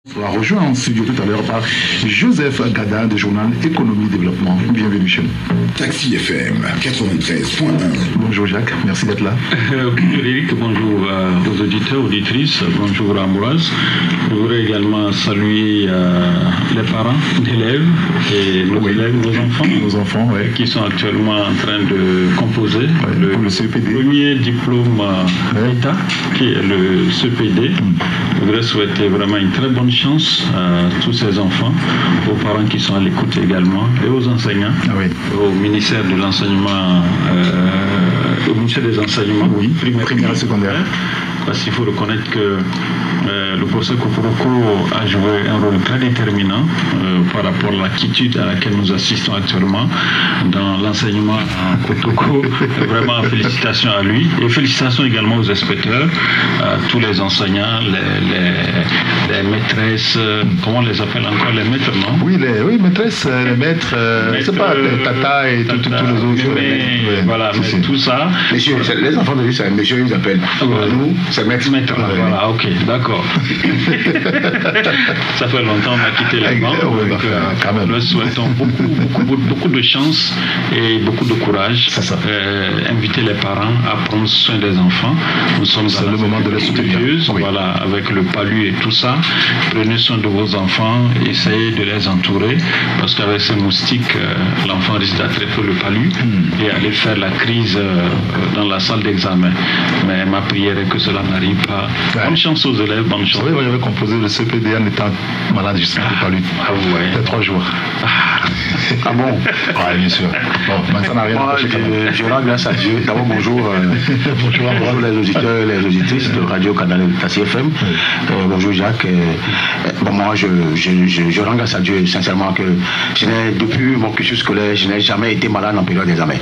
On sera rejoint en studio tout à l'heure par Joseph Gada du journal Économie et Développement. Bienvenue chez nous. Taxi FM 93.1. Bonjour Jacques, merci d'être là. Bonjour Eric, bonjour aux auditeurs, auditrices, bonjour Ambroise. Je voudrais également saluer les parents d'élèves et nos élèves, nos enfants ouais. Qui sont actuellement en train de composer le CEPD. Premier diplôme d'État qui est le CEPD. Je voudrais souhaiter vraiment une très bonne chance à tous ces enfants, aux parents qui sont à l'écoute également et aux enseignants, au ministère de l'enseignement, au ministère des enseignements primaire et secondaire. Parce qu'il faut reconnaître que le professeur Kokoroko a joué un rôle très déterminant par rapport à l'attitude à laquelle nous assistons actuellement dans l'enseignement à Kotoko. Vraiment, félicitations à lui et félicitations également aux inspecteurs, à tous les enseignants, les maîtresses, comment on les appelle encore, les maîtres, non? Oui, maîtresses, les maîtres, c'est pas les tata et tous les autres. Voilà, mais tout ça. Messieurs, les enfants de lui, c'est messieurs, ils appellent. Nous, c'est maître. Voilà, ok, d'accord. Ça fait longtemps qu'on a quitté les bancs. Nous leur souhaitons beaucoup de chance et beaucoup de courage. Inviter les parents à prendre soin des enfants. Nous sommes dans le moment de la soutenance, voilà, avec le palu et tout ça. Prenez soin de vos enfants, essayez de les entourer, parce qu'avec ces moustiques, l'enfant risque d'attraper le palu et aller faire la crise dans la salle d'examen. Mais ma prière est que cela n'arrive pas. Bonne chance aux élèves, bonne chance. Oui, j'avais composé le CPD en étant malade justement du palu. Il y a 3 jours. Ah bon? Oui, bien sûr. Bon, ça n'a rien à voir. Je rends grâce à Dieu. D'abord, bonjour les auditeurs et les auditrices de Radio Canal Taxi FM. Bonjour Jacques. Bon, moi, je rends grâce à Dieu, sincèrement, que depuis mon cursus scolaire, je n'ai jamais été malade en période d'examen.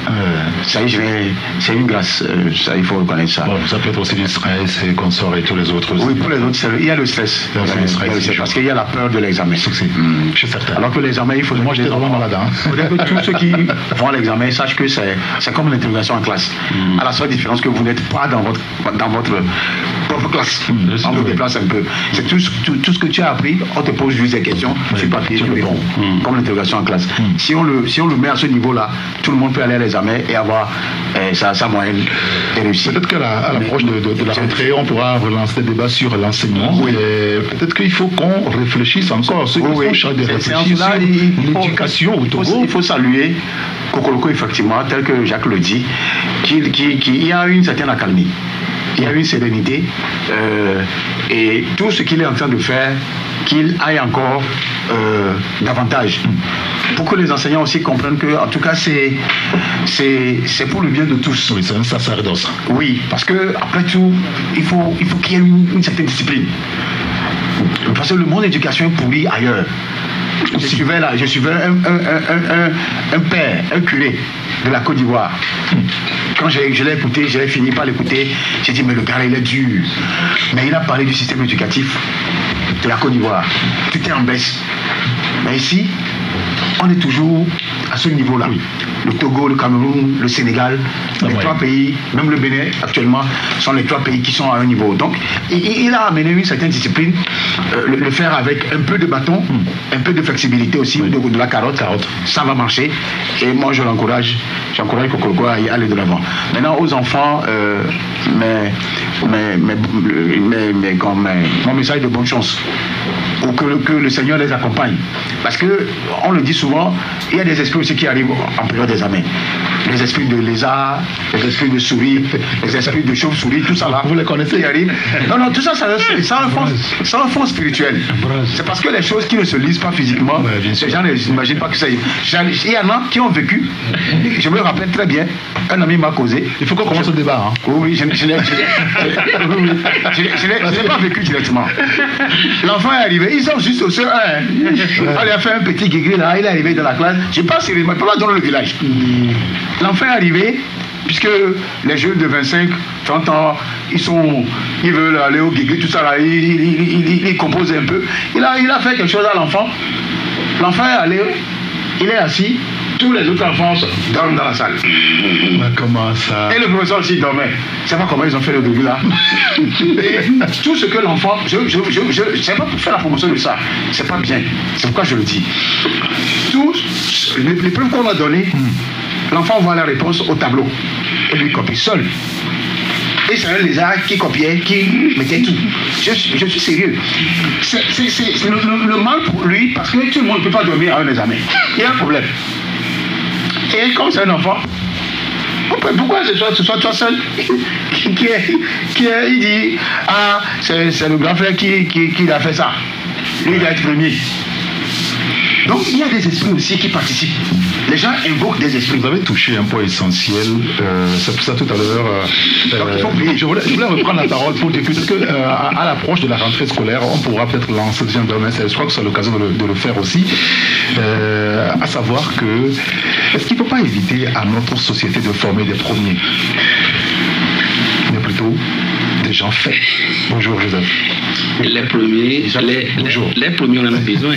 Ça y est, c'est une grâce. Ça, il faut reconnaître ça. Bon, ça peut être aussi du stress et consorts et tous les autres. Oui, pour les autres, il y a le stress. Parce qu'il y a la peur de l'examen. Je suis certain. Alors que l'examen, il faut... Moi, j'étais vraiment malade. Il faudrait que tous ceux qui font l'examen sachent que c'est comme l'interrogation en classe. À la seule différence que vous n'êtes pas dans votre propre classe. On vous déplace un peu. C'est tout ce que tu as appris, on te pose juste des questions sur papier, tu réponds. Comme l'interrogation en classe. Si on le met à ce niveau-là, tout le monde peut aller à l'examen et avoir sa moyenne et réussir. Peut-être qu'à l'approche de la rentrée, on pourra relancer le débat sur l'enseignement. Peut-être qu'il faut qu'on réfléchisse encore. Ceux qui font charge de réfléchir sur l'éducation au Togo. Il faut saluer Kokoroko, effectivement, tel que Jacques le dit, qu'il y a une certaine accalmie. Il y a une sérénité et tout ce qu'il est en train de faire, qu'il aille encore davantage. Pour que les enseignants aussi comprennent que, en tout cas, c'est pour le bien de tous. Oui, c'est un sacerdoce. Oui, parce que après tout, il faut qu'il y ait une certaine discipline. Parce que le monde de l'éducation est pourri ailleurs. Je suivais un père, un curé de la Côte d'Ivoire. Quand je l'ai écouté, j'ai fini par l'écouter, j'ai dit mais le gars il est dur. Mais il a parlé du système éducatif de la Côte d'Ivoire. Tout est en baisse. Mais ici, on est toujours à ce niveau-là. Oui. Le Togo, le Cameroun, le Sénégal, les 3 pays, même le Bénin actuellement, sont les 3 pays qui sont à un niveau. Donc, il a amené une certaine discipline, le faire avec un peu de bâton, un peu de flexibilité aussi, de la carotte. Ça va marcher. Et moi, j'encourage Kokoroko à aller de l'avant. Maintenant, aux enfants, mon message de bonne chance. Ou que le Seigneur les accompagne. Parce que, on le dit souvent, il y a des esprits aussi qui arrivent en période d'examen. Les esprits de lézard, les esprits de souris, les esprits de chauve-souris, tout ça là. Vous les connaissez? Qui arrivent. Non, tout ça, ça a un fond spirituel. C'est parce que les choses qui ne se lisent pas physiquement, les gens n'imaginent pas que ça. Il y en a qui ont vécu. Je me rappelle très bien, un ami m'a causé. Il faut qu'on commence le débat. Hein. Oui, je n'ai pas vécu directement. L'enfant est arrivé. Ils sont juste au CE1. On lui a fait un petit guigui là, il est arrivé dans la classe. Je pense qu'il m'a pas dans le village. L'enfant est arrivé, puisque les jeunes de 25, 30 ans, ils veulent aller au guigui, tout ça là, ils composent un peu. Il a fait quelque chose à l'enfant. L'enfant est allé, il est assis, Tous les autres enfants dorment dans la salle. Comment ça? Et le professeur aussi dormait. Je ne sais pas comment ils ont fait le début là. Et tout ce que l'enfant... Je ne sais pas pour faire la promotion de ça. C'est pas bien. C'est pourquoi je le dis. Tous les preuves qu'on a données, l'enfant voit la réponse au tableau. Et lui copie seul. Et c'est un lézard qui copiait, qui mettait tout. Je suis sérieux. C'est le mal pour lui parce que tout le monde ne peut pas dormir à un examen. Il y a un problème. Et comme c'est un enfant, pourquoi ce soit toi seul il dit, ah, c'est le grand frère qui a fait ça. Lui, il doit être premier. Donc, il y a des esprits aussi qui participent. Les gens invoquent des esprits. Vous avez touché un point essentiel. C'est pour ça tout à l'heure. Je voulais reprendre la parole pour dire que à l'approche de la rentrée scolaire, on pourra peut-être lancer des je crois que c'est l'occasion de le faire aussi. À savoir que est-ce qu'il ne faut pas éviter à notre société de former des premiers, mais plutôt des gens faits. Bonjour Joseph. Les premiers, les premiers, on en a besoin.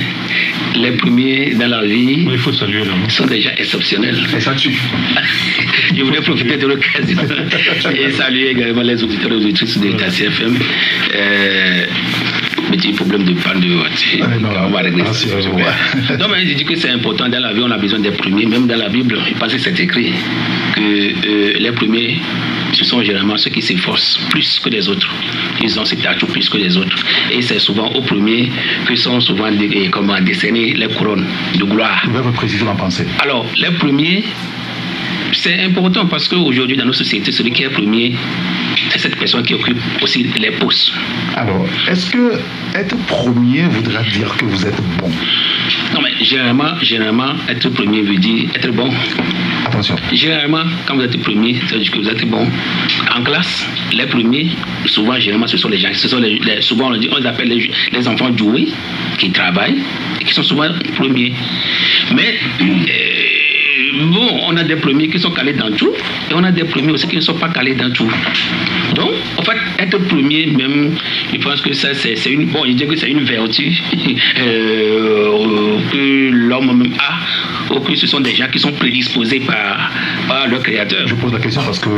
Les premiers dans la vie sont déjà exceptionnels. Et ça tue. Je voulais profiter de l'occasion et saluer également les auditeurs et auditrices de TCFM. Petit problème de panne de voiture. On va régler ça. Non, mais je dis que c'est important. Dans la vie, on a besoin des premiers. Même dans la Bible, parce que c'est écrit que les premiers, ce sont généralement ceux qui s'efforcent plus que les autres. Ils ont cet atout plus que les autres. Et c'est souvent aux premiers que sont souvent décernés les couronnes de gloire. Vous pouvez préciser ma pensée. Alors, les premiers, c'est important parce qu'aujourd'hui, dans nos sociétés, celui qui est premier, c'est cette personne qui occupe aussi les postes. Alors, est-ce que être premier voudrait dire que vous êtes bon? Non, mais généralement, être premier veut dire être bon. Attention. Généralement, quand vous êtes premier, ça veut dire que vous êtes bon. En classe, les premiers, souvent, généralement, ce sont les gens, souvent on les appelle les enfants doués, qui travaillent, et qui sont souvent premiers. Mais... bon, on a des premiers qui sont calés dans tout et on a des premiers aussi qui ne sont pas calés dans tout. Donc, en fait, être premier, même, je pense que ça, c'est une... Bon, je dis que c'est une vertu que l'homme même a, ou que ce sont des gens qui sont prédisposés par leur créateur. Je pose la question parce que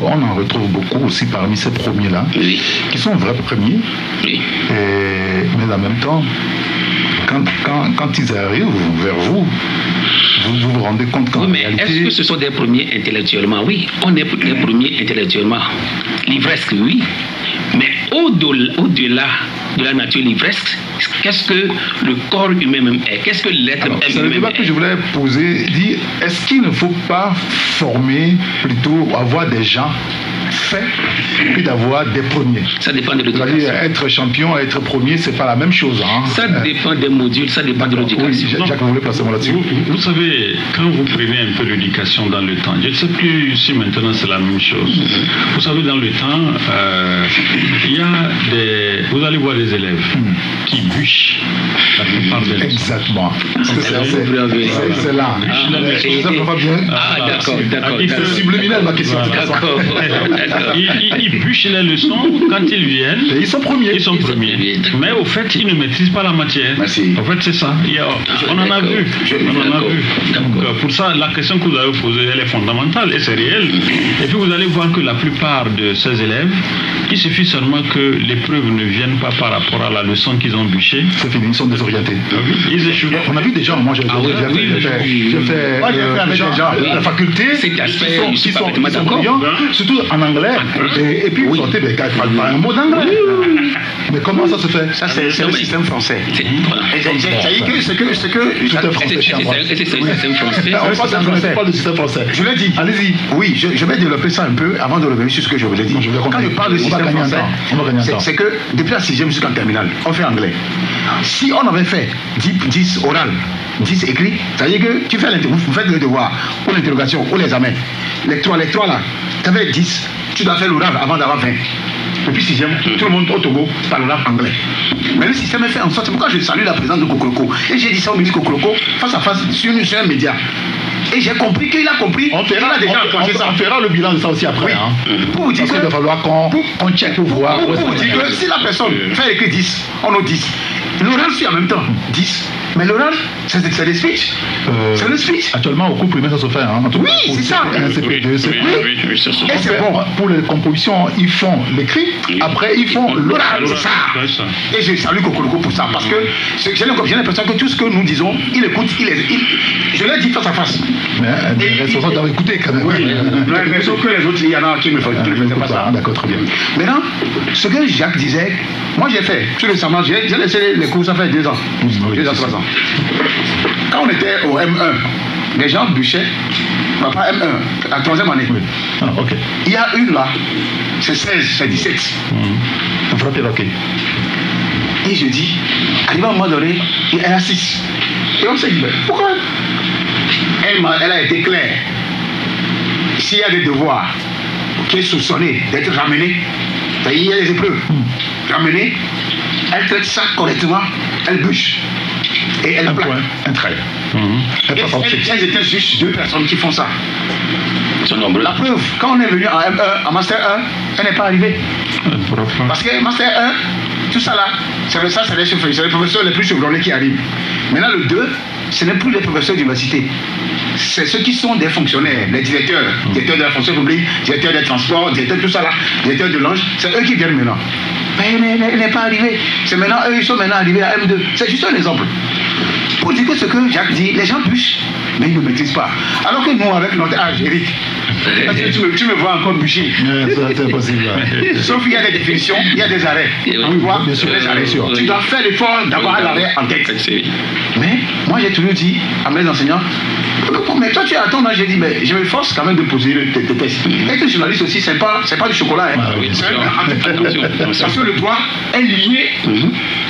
on en retrouve beaucoup aussi parmi ces premiers-là, qui sont vrais premiers, mais en même temps, quand ils arrivent vers vous, vous vous rendez compte qu'en réalité... Est-ce que ce sont des premiers intellectuellement? Oui, on est des premiers intellectuellement. Livresque, oui. Mais au-delà de la nature livresque, qu'est-ce que le corps humain même est? Qu'est-ce que l'être humain est? C'est le débat que je voulais poser. Dire, est-ce qu'il ne faut pas former, plutôt avoir des gens faits, puis d'avoir des premiers? Ça dépend de l'éducation. C'est-à-dire être champion, être premier, c'est pas la même chose. Hein. Ça dépend des modules, ça dépend de l'éducation. Oui, Jacques, vous voulez placer moi là-dessus? Vous savez, quand vous prenez un peu l'éducation dans le temps, je ne sais plus si maintenant c'est la même chose. Vous savez, dans le temps, il y a des... Vous allez voir des élèves qui bûchent la plupart des leçons. Exactement. C'est là. D'accord. C'est subliminal ma question. D'accord. Ils bûchent les leçons quand ils viennent. Et ils sont premiers. Mais au fait, ils ne maîtrisent pas la matière. Merci. En fait, c'est ça. On en a vu. Donc, pour ça, la question que vous avez posée, elle est fondamentale et c'est réel. Et puis, vous allez voir que la plupart de ces élèves, il suffit seulement que l'épreuve ne vienne pas par rapport à la leçon qu'ils ont bûchée. C'est fini, ils sont désorientés. Ils échouent. On a vu des gens, moi j'ai fait avec des gens la faculté, qui sont brillants, surtout en anglais, et puis vous sortez, mais ils ne parlent pas un mot d'anglais. Mais comment ça se fait? Ça, c'est le système français. C'est que c'est que tout est français. C'est le système français. On parle du système français. Je l'ai dit. Allez-y. Oui, je vais développer ça un peu avant de revenir sur ce que je vous ai dit. Quand je parle du système français, c'est que depuis la 6e jusqu'en terminale, on fait anglais. Si on avait fait 10 oral, 10 écrits, ça veut dire que tu fais vous faites le devoir, ou l'interrogation, ou l'examen. Les trois là, tu avais 10, tu dois faire l'oral avant d'avoir 20. Depuis 6e, tout le monde au Togo parle anglais. Mais le système est fait en sorte, c'est pourquoi je salue la présence de Kokoroko. Et j'ai dit ça au ministre Kokoroko, face à face, sur un média. Et j'ai compris qu'il a compris. On fera le bilan de ça aussi après. Oui. Hein. Pour vous dire qu'il va falloir qu'on check pour voir. Pour vous dire que si la personne fait écrire 10, on a 10. L'oral suit en même temps 10. Mais l'oral, c'est des speech. C'est le speech. Actuellement, au cours primaire, ça se fait. Hein, oui, c'est ça. Et c'est bon. Pour les compositions, ils font l'écrit, après ils font l'oral. C'est ça. Et je salue Kokoloko pour ça, parce que j'ai l'impression que tout ce que nous disons, il écoute, je l'ai dit face à face. Mais les responsables doivent écouter quand même. Oui, mais sauf que les autres, il y en a qui ne faisaient pas ça. D'accord, très bien. Maintenant, ce que Jacques disait, moi j'ai fait, tout récemment, j'ai laissé les cours, ça fait 2 ans, 2 ans, 3 ans. Quand on était au M1, les gens bûchaient, pas M1, la 3e année. Oui. Ah, ok. Il y a une là, c'est 16, c'est 17. Frappez la quai. Et je dis, arrivé à un moment donné, elle a 6. Et on s'est dit, pourquoi elle a été claire. S'il y a des devoirs qui sont soupçonnés d'être ramenés, il y a des épreuves ramenées, elle traite ça correctement, elle bûche. Et elle plaque. Un trait. Elles étaient juste 2 personnes qui font ça. La preuve, quand on est venu en M1, en Master 1, elle n'est pas arrivée. Parce que Master 1, tout ça là, c'est les professeurs les plus chevronnés qui arrivent. Maintenant le 2, ce n'est plus les professeurs d'université. C'est ceux qui sont des fonctionnaires, les directeurs de la fonction publique, directeurs des transports, directeurs de tout ça là, directeurs de l'ange, c'est eux qui viennent maintenant. Mais elle n'est pas arrivée. C'est maintenant, eux, ils sont maintenant arrivés à M2. C'est juste un exemple. Pour dire que ce que Jacques dit, les gens bûchent, mais ils ne maîtrisent pas. Alors que nous, avec notre âge, Eric, parce que tu me vois encore bûcher. C'est impossible. Sauf qu'il y a des définitions, il y a des arrêts. Oui, bien sûr, des arrêts. Tu dois faire l'effort d'avoir l'arrêt en tête. Mais moi, j'ai toujours dit à mes enseignants, mais toi, tu attends, j'ai dit, mais je me force quand même de poser tes tests. Être journaliste aussi, c'est pas du chocolat. Hein. Parce que le droit est lié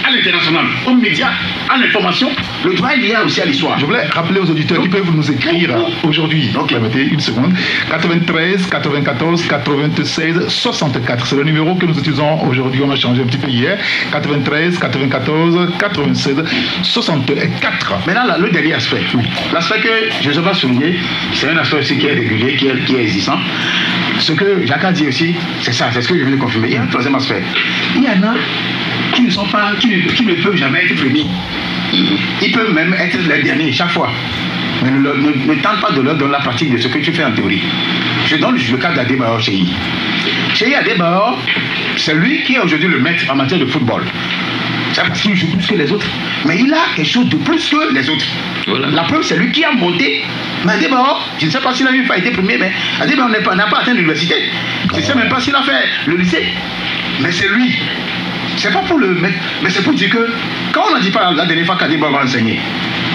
à l'international, aux médias, à l'information. Le droit est lié aussi à l'histoire. Je voulais rappeler aux auditeurs qui peuvent nous écrire aujourd'hui. Permettez une seconde. 93 94 96 64. C'est le numéro que nous utilisons aujourd'hui. On a changé un petit peu hier. 93 94 96 64. Maintenant, le dernier aspect. L'aspect que je ne sais pas souligner, c'est un aspect aussi qui est régulier, qui est existant. Ce que Jacques a dit aussi, c'est ça, c'est ce que je viens de confirmer. Il y a un 3e aspect. Il y en a qui ne sont pas, qui ne peuvent jamais être premiers. Ils peuvent même être les derniers chaque fois. Mais ne tente pas de leur donner la pratique de ce que tu fais en théorie. Je donne le cas d'Adebayor Cheyi. Cheyi Adebayor, c'est lui qui est aujourd'hui le maître en matière de football. C'est parce qu'il joue plus que les autres. Mais il a quelque chose de plus que les autres. Voilà. La preuve, c'est lui qui a monté. Mais Adebayor, je ne sais pas s'il a eu été premier, mais Adebayor n'a pas atteint l'université. Je ne sais même pas s'il a fait le lycée. Mais c'est lui. C'est pas pour le mettre, mais c'est pour dire que quand on n'a dit pas la dernière fois qu'Adebayor va enseigner,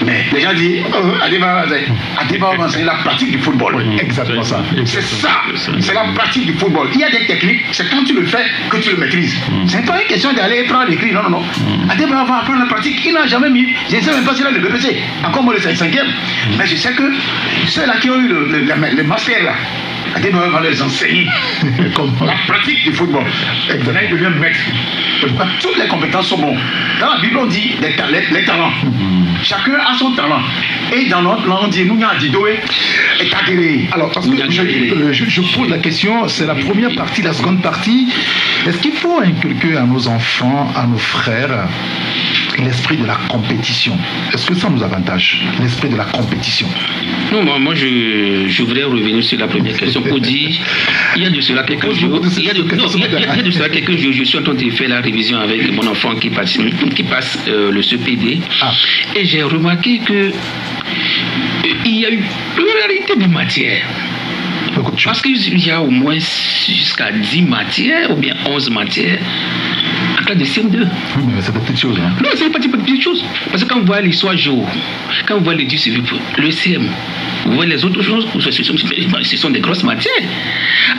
mais les gens disent Adebayor va enseigner la pratique du football. Exactement ça. C'est ça, c'est la pratique du football. Il y a des techniques, c'est quand tu le fais que tu le maîtrises. C'est pas une question d'aller prendre l'écrit, non. Adebayor va apprendre la pratique, il n'a jamais mis, je ne sais même pas s'il a le BPC, encore moins le 5e, mais je sais que ceux-là qui ont eu le master là, Adebayor va les enseigner la pratique du football. Là, il devient maître. Toutes les compétences sont bonnes. Dans la Bible, on dit les talents. Chacun a son talent. Et dans notre langue, on dit nous a dit et tagéré. Alors, parce que je pose la question, c'est la première partie, la seconde partie. Est-ce qu'il faut inculquer à nos enfants, à nos frères, l'esprit de la compétition? Est-ce que ça nous avantage, l'esprit de la compétition? Non, moi je voudrais revenir sur la première question pour dire, il y a de cela quelques jours, il y a de cela quelques jours, je suis en train de faire la révision avec mon enfant qui passe le CPD, et j'ai remarqué que il y a une pluralité de matières. Parce qu'il y a au moins jusqu'à 10 matières ou bien 11 matières en classe de CM2. Oui, mais c'est des petites choses. Hein. Non, c'est pas des petites choses. Parce que quand vous voyez l'histoire géo, quand vous voyez le CM, vous voyez les autres choses, ce sont des grosses matières.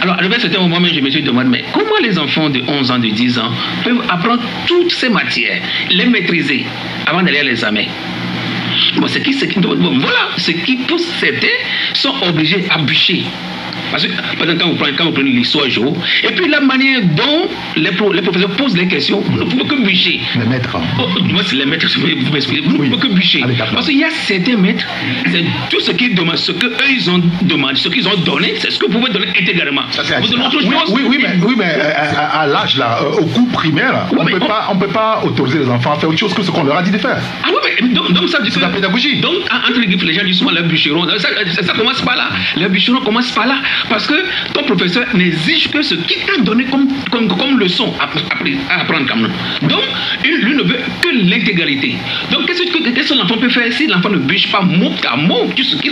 Alors, à un certain moment, je me suis demandé, mais comment les enfants de 11 ans, de 10 ans peuvent apprendre toutes ces matières, les maîtriser avant d'aller à l'examen? Bon, voilà, ce qui pousse certains sont obligés à bûcher. Parce que, par exemple, quand vous prenez l'histoire géo, et puis la manière dont les professeurs posent les questions, vous ne pouvez que bûcher. Les maîtres. Moi, c'est les maîtres, vous m'expliquez. Vous ne pouvez que bûcher. Parce qu'il y a certains maîtres, c'est tout ce qu'ils demandent, ce qu'eux ils ont demandé, ce qu'ils ont donné, c'est ce que vous pouvez donner intégralement. Vous donnez autre chose. Oui, mais à l'âge là, au cours primaire, on ne peut pas autoriser les enfants à faire autre chose que ce qu'on leur a dit de faire. Ah oui, mais donc ça veut dire c'est la pédagogie. Donc, entre les griffes, les gens disent souvent les bûcherons. Ça commence par là. Les bûcherons commencent par là. Parce que ton professeur n'exige que ce qu'il t'a donné comme leçon à apprendre quand même. Donc, lui ne veut que l'intégralité. Donc, qu'est-ce que l'enfant peut faire si l'enfant ne bûche pas mot à mot tout ce que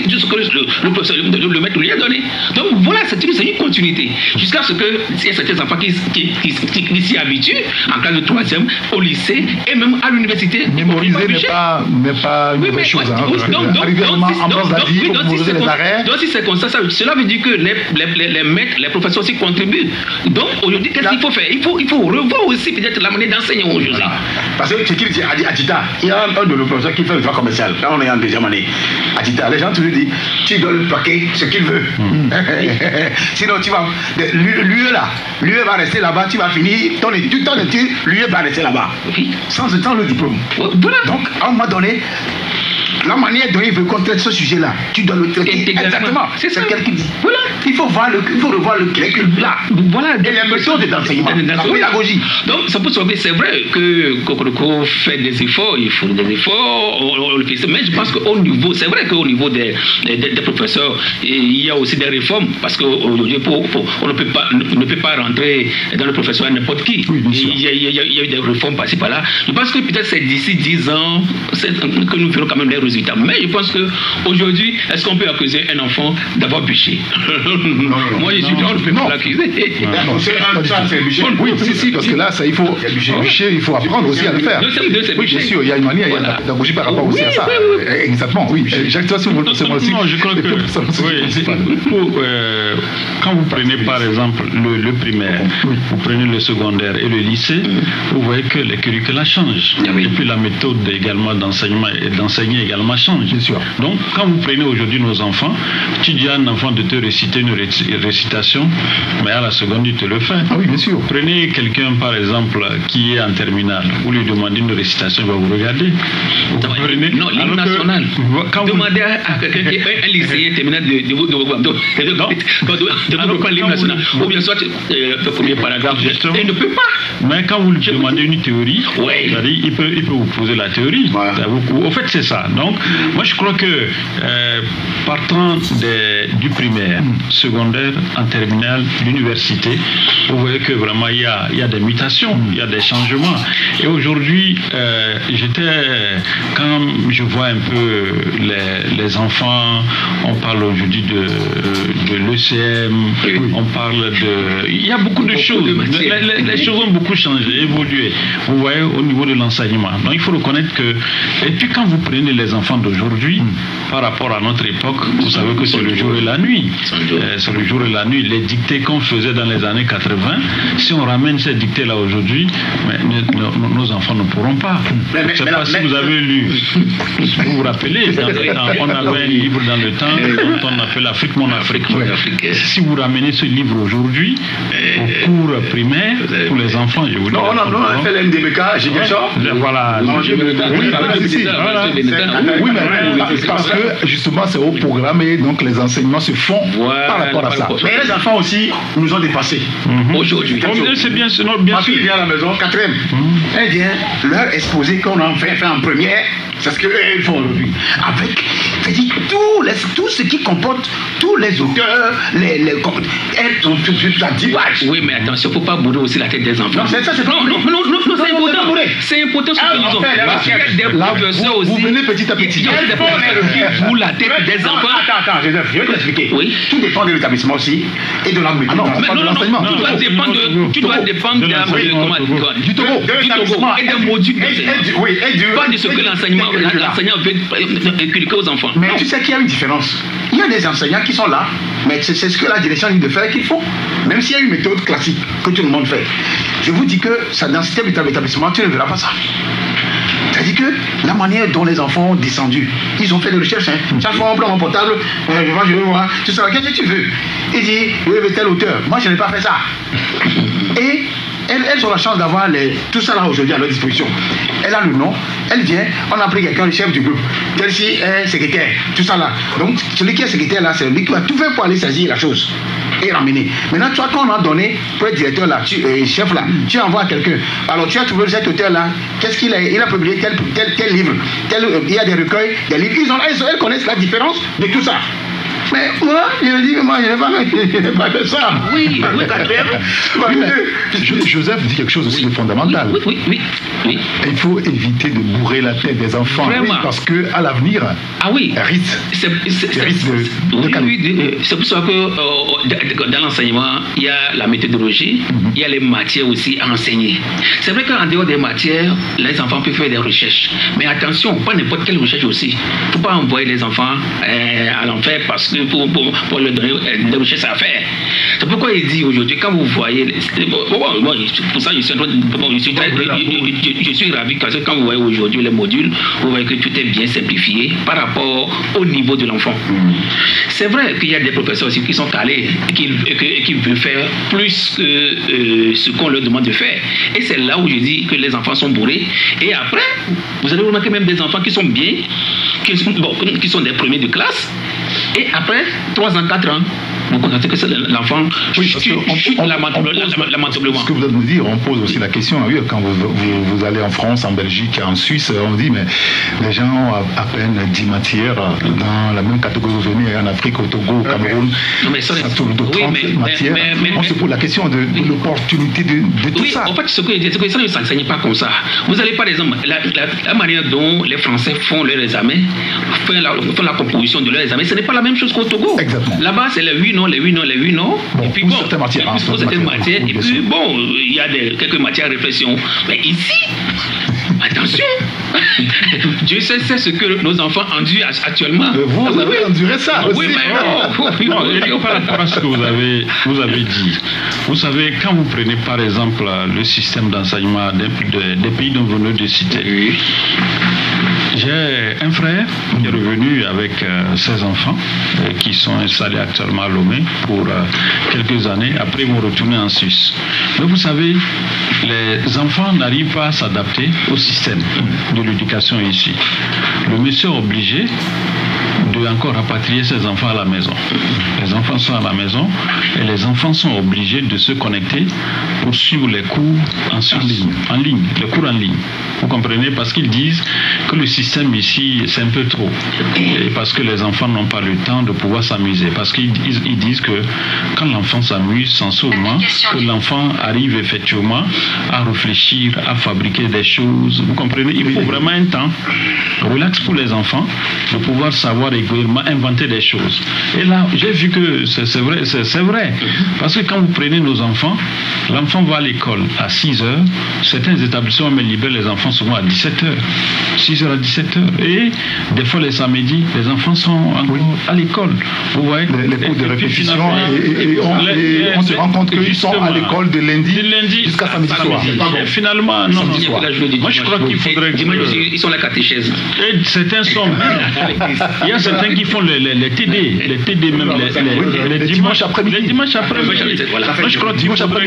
le professeur, le maître lui a donné? Donc, voilà, c'est une continuité. Jusqu'à ce qu'il y ait certains enfants qui s'y habituent en classe de 3e, au lycée et même à l'université. Mémoriser n'est pas une mauvaise chose. Donc, si c'est comme ça, cela veut dire que les maîtres, les professeurs aussi contribuent. Donc, aujourd'hui, qu'est-ce qu'il faut faire? Il faut revoir aussi peut-être la manière d'enseigner aujourd'hui. Parce que ce qu'il dit à Tita, il y a un de nos professeurs qui fait le droit commercial. Là, on est en deuxième année. À Tita, les gens toujours disent, tu dois le plaquer ce qu'il veut. Sinon, tu vas. L'UE va rester là-bas, tu vas finir ton étude, l'UE va rester là-bas. Sans le diplôme. Voilà. Donc, à un moment donné, la manière dont il veut qu'on traite ce sujet-là, tu dois le traiter exactement. C'est ça quelqu'un dit. Voilà. Il faut revoir le curriculum là. Voilà. Et les méthodes d'enseignement, la pédagogie. Donc, ça peut sauver. C'est vrai que Kokoroko fait des efforts, il faut des efforts, on le fait. Mais je pense qu'au niveau, c'est vrai qu'au niveau des professeurs, il y a aussi des réformes. Parce qu'aujourd'hui, on ne peut pas rentrer dans le professeur n'importe qui. Oui, il y a eu des réformes par-ci par-là. Je pense que peut-être c'est d'ici 10 ans que nous verrons quand même les résultats. Mais je pense qu'aujourd'hui, est-ce qu'on peut accuser un enfant d'avoir bûché? Non. Moi, je suis on ne peut pas l'accuser. Oui, si, parce que là, il faut bûcher, il faut apprendre aussi à le faire. Oui, bien sûr, il y a une manière, il y a la pédagogie par rapport aussi à ça. Exactement, oui. Jacques, toi, si vous le savez aussi. Non, je crois que quand vous prenez par exemple le primaire, vous prenez le secondaire et le lycée, vous voyez que les curricula changent. Et puis la méthode également d'enseignement et d'enseigner également change. Bien sûr. Donc, quand vous prenez aujourd'hui nos enfants, tu dis à un enfant de te réciter une récitation, mais à la seconde, il te le fait. Ah oui, bien sûr. Prenez quelqu'un, par exemple, qui est en terminale, vous lui demandez une récitation, il va vous regarder. L'hymne national. Demandez à quelqu'un qui est un lycéen terminal de vous prendre l'hymne national. Ou bien soit le premier paragraphe, il ne peut pas. Mais quand vous lui demandez une théorie, il peut vous poser la théorie. Au fait, c'est ça. Donc, moi, je crois que partant du primaire, secondaire, en terminale, l'université, vous voyez que vraiment, il y a des mutations, il y a des changements. Et aujourd'hui, quand je vois un peu les enfants, on parle aujourd'hui de l'ECM, on parle il y a beaucoup de choses. Les choses ont beaucoup changé, évolué. Vous voyez, au niveau de l'enseignement. Donc, il faut reconnaître que... Et puis, quand vous prenez les enfants d'aujourd'hui, par rapport à notre époque, vous savez que c'est le jour et la nuit. C'est le jour et la nuit. Les dictées qu'on faisait dans les années 80, si on ramène ces dictées-là aujourd'hui, nos enfants ne pourront pas. Je ne sais pas si vous avez lu, vous vous rappelez, on avait un livre dans le temps dont on appelle Afrique, mon Afrique. Si vous ramenez ce livre aujourd'hui, au cours primaire, pour les enfants, je vous dis... Non, on a fait l'NDBK, j'ai bien ça. Voilà. Oui, mais parce que justement c'est au programme et donc les enseignements se font par rapport à ça. Mais les enfants aussi nous ont dépassés. Aujourd'hui. C'est bien sûr. Ma fille vient à la maison, 4e. Elle vient leur exposer qu'on a fait en première. C'est ce qu'ils font aujourd'hui. Avec, c'est-à-dire tout ce qui comporte tous les auteurs, elles sont tout à 10 pages. Oui, mais attention, il ne faut pas bourrer aussi la tête des enfants. Non, c'est ça, c'est pas non, c'est important. C'est important ce que nous avons. Parce qu'il y a des professeurs aussi. Vous venez petit à petit. Il y a des professeurs qui bourrent la tête des enfants. Attends, Joseph, je vais t'expliquer. Oui. Tout dépend de l'établissement aussi et de l'angle. Non, tu dois dépendre du Togo et des modules. Oui, et du. Pas de ce que l'enseignant veut inculquer aux enfants. Mais tu sais qu'il y a une différence. Il y a des enseignants qui sont là, mais c'est ce que la direction dit de faire qu'il faut. Même s'il y a une méthode classique que tout le monde fait. Je vous dis que ça, dans le système d'établissement, tu ne verras pas ça. C'est-à-dire que la manière dont les enfants ont descendu, ils ont fait des recherches. Chaque fois on prend mon portable, je vais voir, tu sais, qu'est-ce que tu veux? Il dit, je veux tel auteur. Moi, je n'ai pas fait ça. Et elles ont la chance d'avoir tout ça là aujourd'hui à leur disposition. Elle a le nom, elle vient, on a pris quelqu'un, le chef du groupe. Celle-ci est secrétaire, tout ça là. Donc, celui qui est secrétaire là, c'est lui qui va tout faire pour aller saisir la chose. et ramener. Maintenant, toi, quand on a donné pour être directeur là, chef là, tu envoies quelqu'un. Alors, tu as trouvé cet auteur-là, qu'est-ce qu'il a? Il a publié tel livre, il y a des recueils, des livres. Ils connaissent la différence de tout ça. Mais moi, je me dis que moi, je n'ai pas fait ça. Oui, Joseph dit quelque chose aussi de fondamental. Oui. Il faut éviter de bourrer la tête des enfants. Vraiment. Parce qu'à l'avenir, risque. C'est pour ça que dans l'enseignement, il y a la méthodologie, il y a les matières aussi à enseigner. C'est vrai qu'en dehors des matières, les enfants peuvent faire des recherches. Mais attention, pas n'importe quelle recherche aussi. Il ne faut pas envoyer les enfants à l'enfer parce que pour leur donner des recherches à faire. C'est pourquoi il dit aujourd'hui, quand vous voyez... pour ça, je suis ravi parce que quand vous voyez aujourd'hui les modules, vous voyez que tout est bien simplifié par rapport au niveau de l'enfant. C'est vrai qu'il y a des professeurs aussi qui sont calés et qui veulent faire plus que ce qu'on leur demande de faire. Et c'est là où je dis que les enfants sont bourrés. Et après, vous allez remarquer même des enfants qui sont bien, qui sont des premiers de classe. Et après, 3 ans, 4 ans, vous constatez que c'est l'enfant chute lamentablement. Ce que vous allez nous dire, on pose aussi la question, quand vous allez en France, en Belgique, en Suisse, on dit, mais les gens ont à peine 10 matières dans la même catégorie que vous venez en Afrique, au Togo, au Cameroun. Non, mais ça, tourne de 30 matières. On se pose la question de l'opportunité de tout ça. En fait, ce que je dis, c'est que ça ne s'enseigne pas comme ça. Vous allez, par exemple, la manière dont les Français font leurs examens, font la composition de leurs examens, ce n'est pas la même chose qu'au Togo. Exactement. Là-bas, c'est les 8 noms. Bon, et puis pour certaines matières. Pour certaines matières. Et puis, bon, il y a quelques matières à réflexion. Mais ici, attention, Dieu sait ce que nos enfants endurent actuellement. Vous avez enduré ça aussi. Oui, mais non. Par rapport à ce que vous avez dit, vous savez, quand vous prenez par exemple le système d'enseignement des pays dont vous venez de citer, j'ai un frère qui est revenu avec ses enfants qui sont installés actuellement à Lomé pour quelques années. Après, ils vont retourner en Suisse. Mais vous savez, les enfants n'arrivent pas à s'adapter au système de l'éducation ici. Le monsieur est obligé de encore rapatrier ses enfants à la maison. Les enfants sont à la maison et les enfants sont obligés de se connecter pour suivre les cours en ligne, les cours en ligne. Vous comprenez? Parce qu'ils disent que le système ici, c'est un peu trop. Et parce que les enfants n'ont pas le temps de pouvoir s'amuser. Parce qu'ils disent que quand l'enfant s'amuse, sans seulement que l'enfant arrive effectivement à réfléchir, à fabriquer des choses. Vous comprenez? Il faut vraiment un temps relax pour les enfants de pouvoir savoir régulièrement inventer des choses. Et là, j'ai vu que c'est vrai. Parce que quand vous prenez nos enfants, l'enfant va à l'école à 6h. Certains établissements me libèrent les enfants souvent à 17h. 6h à 17h. Et des fois, les samedis, les enfants sont encore à l'école. Vous voyez? Les cours de répétition. Et on se rend compte qu'ils sont à l'école de lundi jusqu'à samedi soir. Et finalement, non. Moi, je crois qu'il faudrait... Ils sont la catéchèse. Et certains sont... Il y a certains qui font les TD même les dimanches après-midi. Les dimanches après-midi. Moi, je crois qu'il faudrait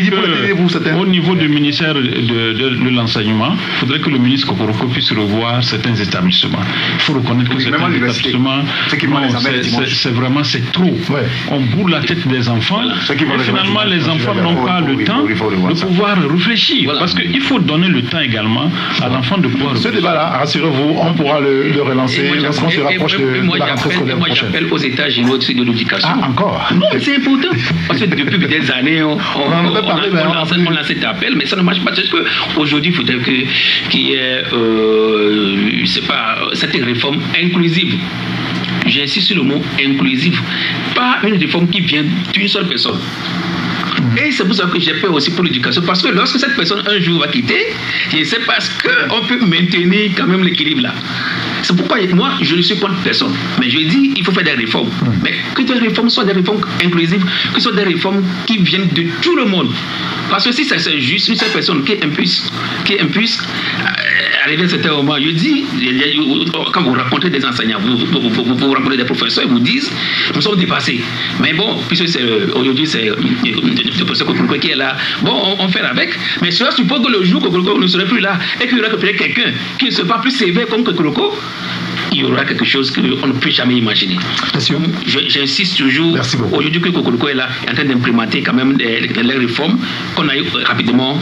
qu'au niveau du ministère de l'enseignement, il faudrait que le ministre Kokoroko puisse revoir certains établissements. Il faut reconnaître que certains établissements, c'est trop. On bourre la tête des enfants et finalement les enfants n'ont pas le temps de pouvoir réfléchir. Parce qu'il faut donner le temps également à l'enfant de pouvoir réfléchir. Ce débat-là, rassurez-vous, on pourra le relancer lorsqu'on se rapproche de la rentrée scolaire prochaine. Moi, j'appelle aux États-généraux de l'éducation. Ah, encore? Non, c'est important. Parce que depuis des années, on lance cet appel, mais ça ne marche pas. C'est qu'aujourd'hui, il faudrait qu'il y ait, cette réforme inclusive. J'insiste sur le mot inclusive. Pas une réforme qui vient d'une seule personne. Et c'est pour ça que j'ai peur aussi pour l'éducation, parce que lorsque cette personne un jour va quitter, je ne sais pas ce qu'on peut maintenir quand même l'équilibre là. C'est pourquoi moi, je ne suis contre personne. Mais je dis, il faut faire des réformes. Mais que des réformes soient des réformes inclusives, que ce soit des réformes qui viennent de tout le monde. Parce que si c'est juste une seule personne qui impuisse arriver à un certain moment, je dis, quand vous rencontrez des enseignants, vous rencontrez des professeurs, ils vous disent, nous sommes dépassés. Mais bon, puisque aujourd'hui c'est le professeur Kokoroko qui est là, bon, on fait avec. Mais cela suppose que le jour que Kokoroko ne serait plus là et qu'il y aura peut-être quelqu'un qui ne sera pas plus sévère comme Kokoroko, il y aura quelque chose qu'on ne peut jamais imaginer. J'insiste toujours, aujourd'hui que Kokoroko est là, est en train d'implémenter quand même les réformes qu'on a eu rapidement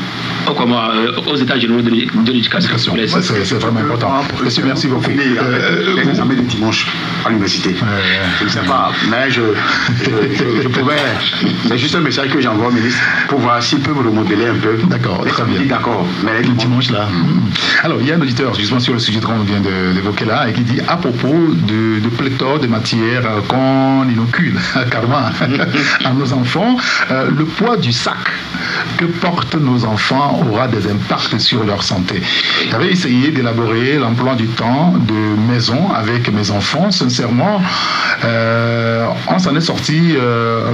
aux états généraux de l'éducation. C'est vraiment important. Merci beaucoup. Les examens de dimanche à l'université. Je ne sais pas, mais je pouvais. C'est juste un message que j'envoie au ministre pour voir s'il peut me remodeler un peu. D'accord, très bien. D'accord, mais le dimanche là. Alors, il y a un auditeur justement sur le sujet qu'on vient d'évoquer là et qui dit à propos de pléthore de matières qu'on inocule carrément à nos enfants, le poids du sac que portent nos enfants aura des impacts sur leur santé. J'avais essayé d'élaborer l'emploi du temps de maison avec mes enfants. Sincèrement, on s'en est sorti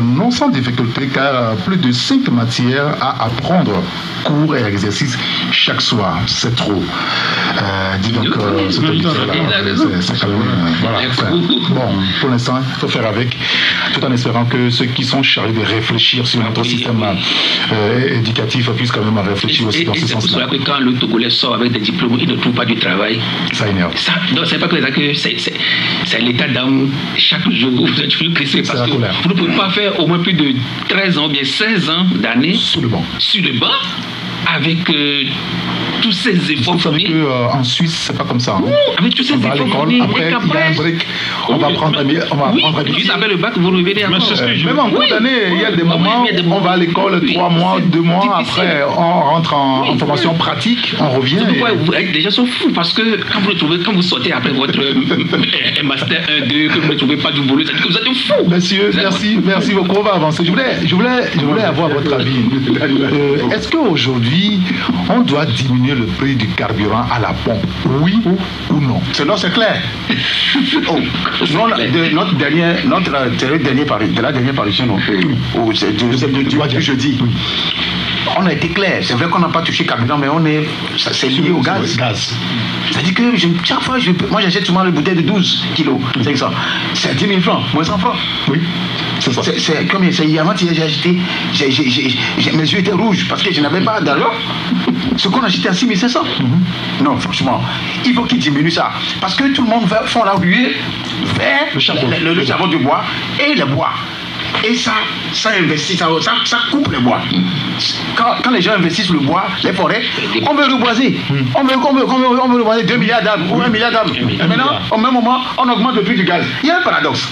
non sans difficulté car plus de 5 matières à apprendre, cours et exercices chaque soir. C'est trop. Dis donc, c'est quand même... voilà. Bon, pour l'instant, il faut faire avec, tout en espérant que ceux qui sont chargés de réfléchir sur notre système éducatif puissent quand même réfléchir aussi dans ce sens-là. C'est pour cela que quand le Togolais sort avec des diplômes, il ne trouve pas du travail. Ça énerve. Donc, c'est pas que c'est l'état d'âme chaque jour. Vous êtes plus pressé parce que vous ne pouvez pas faire au moins plus de 13 ans ou bien 16 ans d'années sur le banc. Avec tous ces efforts. Vous savez qu'en Suisse, c'est pas comme ça. Avec tous ces efforts. Après, il y a un break. On va prendre juste après le bac, vous revenez encore. Même en cours d'année, il y a des moments où on va à l'école 3 mois, 2 mois. Après, on rentre en formation pratique, on revient. Les gens sont fous parce que quand vous sortez après votre master 1, 2, que vous ne trouvez pas du boulot, ça dit que vous êtes fous. Monsieur, merci beaucoup. On va avancer. Je voulais avoir votre avis. Est-ce qu'aujourd'hui, on doit diminuer le prix du carburant à la pompe? Oui ou non? Sinon, c'est clair. De la dernière parution, du jeudi, on a été clair. C'est vrai qu'on n'a pas touché carburant, mais c'est lié au gaz. C'est-à-dire que chaque fois, moi j'achète souvent une bouteille de 12 kilos. C'est ça. C'est 10 000 francs, moins 100 francs. Oui. C'est ça. C'est combien? Hier, j'ai acheté, mes yeux étaient rouges parce que je n'avais pas d'argent. Ce qu'on a acheté à 6 500. Non, franchement, il faut qu'ils diminuent ça. Parce que tout le monde font la ruée vers le charbon de bois et le bois. Et ça investit, ça coupe le bois. Quand les gens investissent le bois, les forêts, on veut reboiser. On veut reboiser 2 milliards d'arbres ou 1 milliard d'arbres. Maintenant, au même moment, on augmente le prix du gaz. Il y a un paradoxe.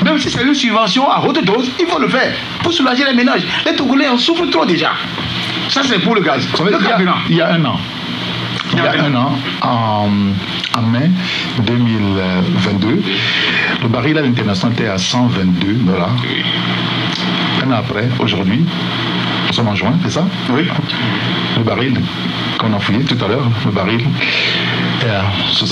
Même si c'est une subvention à haute dose, il faut le faire pour soulager les ménages. Les Togolais en souffrent trop déjà. Ça, c'est pour le gaz. Il y a un an. En mai 2022, le baril à l'international était à $122. Un an après, aujourd'hui, nous sommes en juin, c'est ça? Oui. Le baril qu'on a fouillé tout à l'heure, le baril est à $70.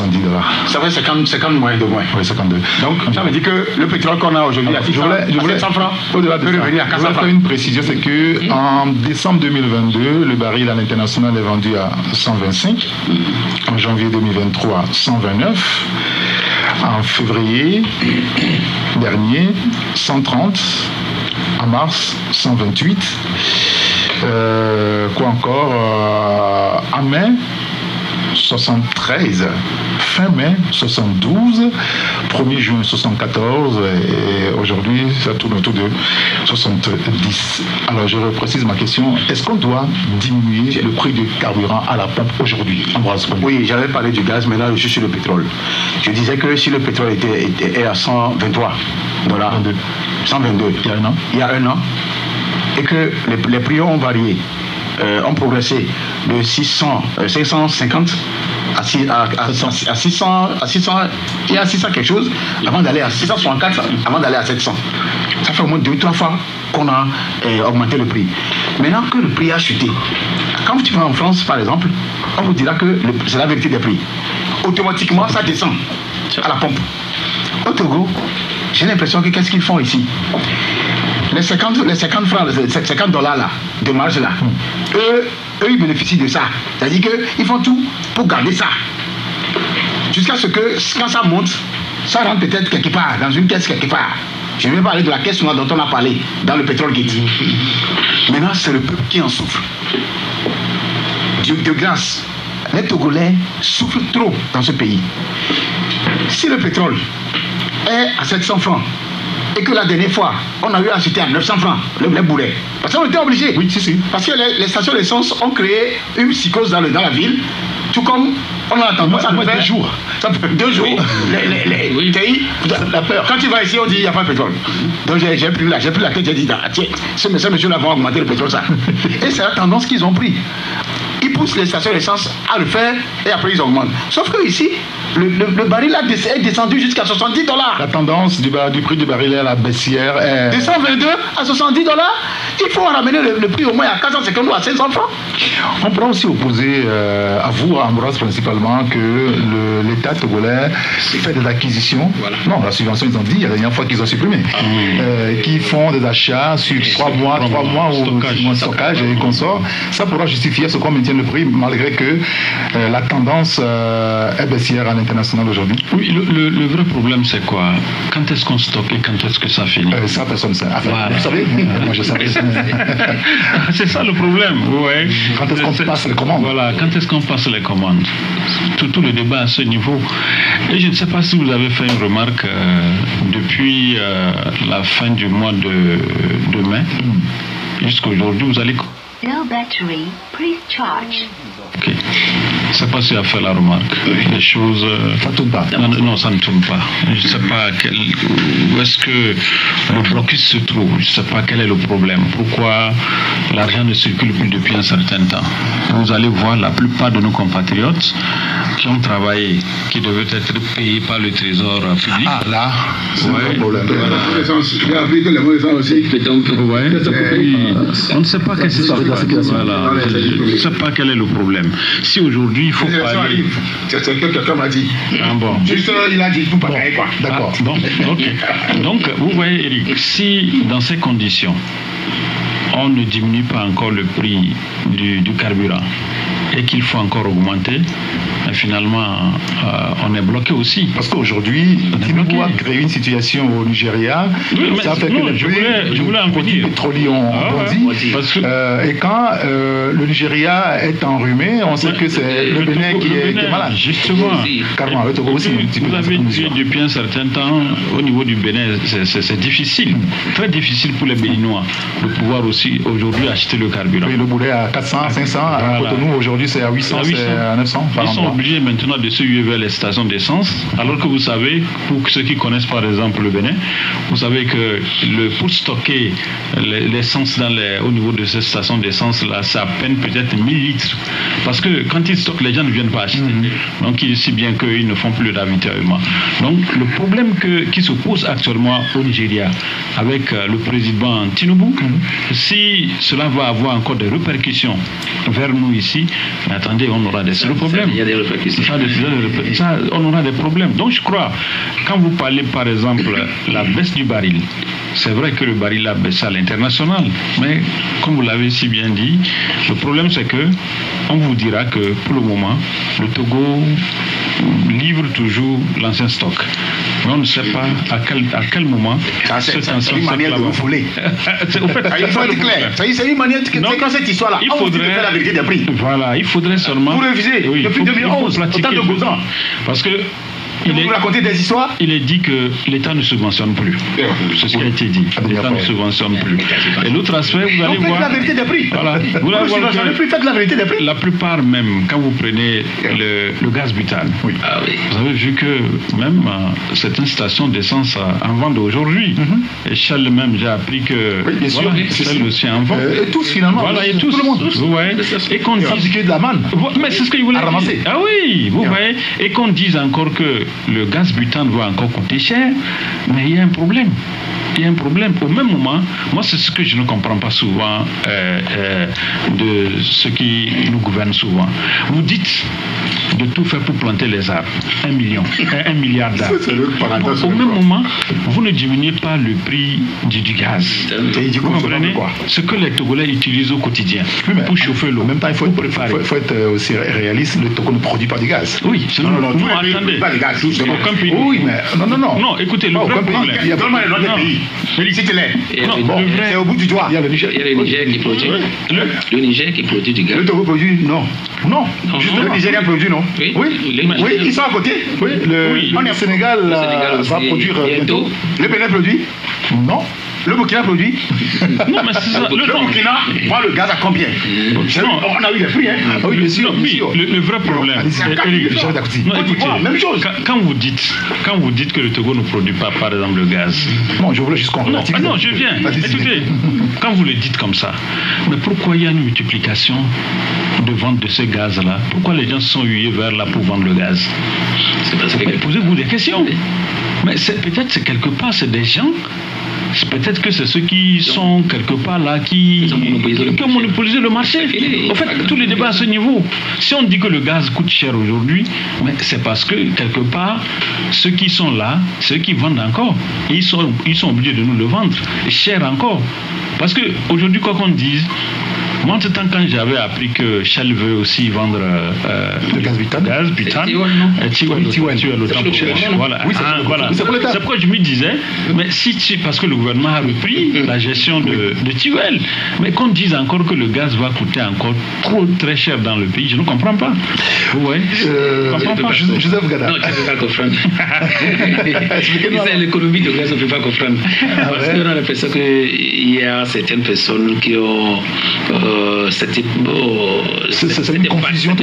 Ça fait 50 mois de moins. Oui, 52. Donc, ça veut dire que le pétrole qu'on a aujourd'hui à 700 francs, au-delà de ça, je voulais faire une précision, c'est que en décembre 2022, le baril à l'international est vendu à 125. En janvier 2023, 129. En février dernier, 130. En mars, 128. Quoi encore? En mai, 73. Fin mai, 72. 1er juin, 74. Et aujourd'hui, ça tourne autour de 70. Alors, je reprécise ma question. Est-ce qu'on doit diminuer le prix du carburant à la pompe aujourd'hui? Oui, j'avais parlé du gaz, maintenant je suis sur le pétrole. Je disais que si le pétrole était à 123 dollars, 122, il y a un an, et que les prix ont varié, ont progressé de 550 à 600 et à 600 quelque chose, avant d'aller à 664, avant d'aller à 700. Ça fait au moins 2-3 fois qu'on a augmenté le prix. Maintenant que le prix a chuté, quand tu vas en France par exemple, on vous dira que c'est la vérité des prix. Automatiquement, ça descend à la pompe. Au Togo, j'ai l'impression que qu'est-ce qu'ils font ici? Les 50 francs, les 50 dollars là, de marge là, eux, ils bénéficient de ça. C'est-à-dire qu'ils font tout pour garder ça. Jusqu'à ce que, quand ça monte, ça rentre peut-être quelque part, dans une caisse quelque part. Je vais parler de la caisse noire dont on a parlé dans le pétrole gate. Maintenant, c'est le peuple qui en souffre. De grâce, les Togolais souffrent trop dans ce pays. Si le pétrole est à 700 francs, et que la dernière fois, on a eu à acheter à 900 francs les boulets. Parce qu'on était obligé. Oui, si. Parce que les stations d'essence ont créé une psychose dans la ville. Tout comme on a attendu ça fait 2 jours. Ça fait 2 jours. Oui. La peur. Quand tu vas ici, on dit il n'y a pas de pétrole. Donc j'ai pris la tête, j'ai dit, tiens, ce monsieur-là va augmenter le pétrole, ça. Et c'est la tendance qu'ils ont pris. Ils poussent les stations d'essence à le faire et après ils augmentent. Sauf que ici, le baril est descendu jusqu'à $70. La tendance du prix du baril à la baissière est... De 122 à $70, il faut ramener le prix au moins à 450 ou à 500 francs. On pourra aussi opposer à vous, à Ambroise principalement, que l'État togolais fait des acquisitions. Voilà. Non, la subvention, ils ont dit, il y a la dernière fois qu'ils ont supprimé. Qui font des achats sur 3 mois ou stockage et consorts. Ça pourra justifier ce qu'on maintient le prix, malgré que la tendance est baissière à l'international aujourd'hui. Oui, le vrai problème, c'est quoi? Quand est-ce qu'on stocke et quand est-ce que ça finit? Ça, personne ne sait. Enfin, voilà. Vous savez, moi je savais. C'est ça le problème. Ouais. Quand est-ce qu'on passe les commandes? Voilà, quand est-ce qu'on passe les commandes? Tout le débat à ce niveau. Et je ne sais pas si vous avez fait une remarque depuis la fin du mois de mai jusqu'à aujourd'hui, vous allez... No battery, please charge. Ok. Je ne sais pas si tu as fait la remarque. Les choses... Ça ne tourne pas. Non, ça ne tourne pas. Je ne sais pas où est-ce que le blocus se trouve. Je ne sais pas quel est le problème. Pourquoi l'argent ne circule plus depuis un certain temps. Vous allez voir la plupart de nos compatriotes qui ont travaillé, qui devaient être payés par le trésor public. Ah là, c'est un problème. On ne sait pas qu'est-ce qui se passe. Voilà. Je ne sais pas quel est le problème. Si aujourd'hui il faut parler... C'est ce que quelqu'un m'a dit. Ah bon. Juste il a dit tout pareil quoi. D'accord. Donc vous voyez Eric, si dans ces conditions on ne diminue pas encore le prix du carburant et qu'il faut encore augmenter, finalement, on est bloqué aussi. Parce qu'aujourd'hui, Tinubu a créé une situation au Nigeria. Oui, ça fait non, que je voulais en produits venir. pétroliers ont bondi. Et quand le Nigeria est enrhumé, on sait que c'est le Bénin qui est malade. Justement. Carrément, le Togo aussi. Vous avez dit depuis un certain temps, au niveau du Bénin, c'est difficile, très difficile pour les Béninois de pouvoir aussi aujourd'hui acheter le carburant. Oui, le boulet à 400, 500, à Cotonou, aujourd'hui c'est à 800, c'est à 900. Ils sont obligés maintenant de se huer vers les stations d'essence, alors que vous savez, pour ceux qui connaissent par exemple le Bénin, vous savez que pour stocker l'essence au niveau de ces stations d'essence là, c'est à peine peut-être 1000 litres. Parce que quand ils stockent, les gens ne viennent pas acheter. Donc il est si bien qu'ils ne font plus d'avitaillement. Donc le problème qui se pose actuellement au Nigeria avec le président Tinubu, si cela va avoir encore des répercussions vers nous ici, mais attendez, on aura des problèmes. Il y a des répercussions. On aura des problèmes. Donc je crois, quand vous parlez par exemple la baisse du baril, c'est vrai que le baril a baissé à l'international, mais comme vous l'avez si bien dit, le problème c'est que on vous dira que pour le moment, le Togo livre toujours l'ancien stock. Mais on ne sait pas à quel moment c'est une manière de vous fouler. Au fait, il faut être clair. C'est une manière de... C'est quand cette histoire-là, il faudrait faire la vérité des prix. Voilà, il faudrait seulement... Pour réviser, depuis 2011, autant de 12 ans. Parce que... Vous racontez des histoires? Il est dit que l'État ne subventionne plus. C'est ce qui a été dit. L'État ne subventionne plus. Et l'autre aspect, vous allez voir... la vérité des prix. Voilà. Vous allez voir que faites la vérité des prix. La plupart même, quand vous prenez le gaz butane, vous avez vu que même certaines stations d'essence en vendent aujourd'hui. Et Shell même, j'ai appris que... Oui, bien sûr. Shell aussi en vend. Et tous finalement. Voilà, et tous. Tout le monde. Ouais. Et qu'on dise... de la manne. Mais c'est ce que je voulais dire. Ah oui, vous voyez. Et qu'on dise encore que le gaz butane va encore coûter cher, mais il y a un problème. Il y a un problème. Au même moment, moi c'est ce que je ne comprends pas souvent de ceux qui nous gouvernent souvent. Vous dites de tout faire pour planter les arbres. 1 milliard d'arbres. Au même moment, vous ne diminuez pas le prix du gaz. Vous comprenez ce que les Togolais utilisent au quotidien pour chauffer l'eau. En même temps, il faut être aussi réaliste. Le Togo ne produit pas du gaz. Oui, non, attendez. Pas de gaz. gaz. Aucun pays. Oui, mais non. Non, écoutez, le vrai problème. Donne-moi les noms des pays. Cite-les. C'est au bout du doigt. Il y a le Niger qui produit. Le Niger qui produit du gaz. Le Togo produit, non. Juste le Nigeria produit, non. Oui, ils sont à côté. Oui, le Sénégal va produire bientôt. Le Bénin produit. Non. Le Burkina produit. Non, mais c'est ça. Le Burkina voit le gaz à combien? On a eu les prix, hein. Oui, bien sûr. Le vrai problème. Non, écoutez, même chose. Quand vous dites que le Togo ne produit pas, par exemple, le gaz. Non, je voulais juste qu'on relativise. Non, je viens. Écoutez, quand vous le dites comme ça, mais pourquoi il y a une multiplication de vente de ce gaz-là? Pourquoi les gens se sont hués vers là pour vendre le gaz? C'est parce que... Posez-vous des questions. Mais peut-être c'est quelque part, c'est des gens. Peut-être que c'est ceux qui sont quelque part là qui ont monopolisé le marché. En fait, tous les débats à ce niveau. Si on dit que le gaz coûte cher aujourd'hui, c'est parce que quelque part, ceux qui sont là, ceux qui vendent encore, et ils sont obligés de nous le vendre cher encore. Parce que aujourd'hui, quoi qu'on dise, moi, en ce temps, quand j'avais appris que Shell veut aussi vendre le gaz butane, c'est pourquoi je me disais, mais parce que le gouvernement a repris la gestion de Tiwel, mais qu'on dise encore que le gaz va coûter encore très cher dans le pays, je ne comprends pas. Ouais. Joseph Gada. Non, tu ne peux pas comprendre. C'est l'économie de gaz, on ne peut pas comprendre. Parce qu'on a l'impression qu'il y a certaines personnes qui ont cette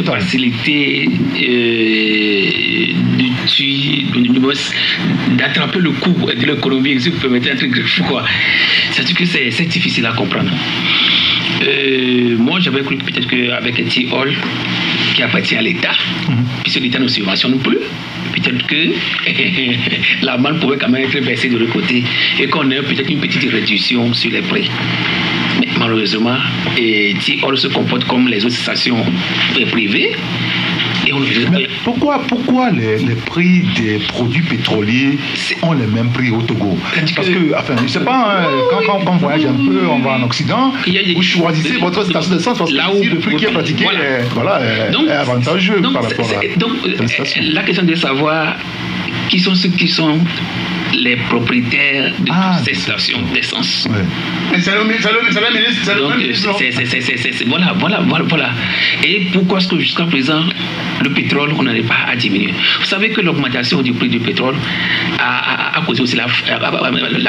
facilité d'attraper le coup de l'économie, si vous permettez un truc fou, quoi. C'est-à-dire que c'est difficile à comprendre. Moi, j'avais cru peut-être qu'avec un petit hall qui appartient à l'État, puisque l'État ne subventionne plus, peut-être que la manne pouvait quand même être baissée de l'autre côté et qu'on ait peut-être une petite réduction sur les prix. Mais malheureusement, T-Hall se comporte comme les autres stations privées. Mais pourquoi les prix des produits pétroliers ont les mêmes prix au Togo? Parce que, enfin, je ne sais pas, quand on voyage un peu, on va en Occident, vous choisissez votre station d'essence parce que le prix qui est pratiqué est avantageux par rapport à la station. La question de savoir qui sont ceux qui sont les propriétaires de toutes ces stations d'essence. C'est le ministre. Voilà. Et pourquoi est-ce que jusqu'à présent, le pétrole, on n'arrive pas à diminuer? Vous savez que l'augmentation du prix du pétrole a causé aussi la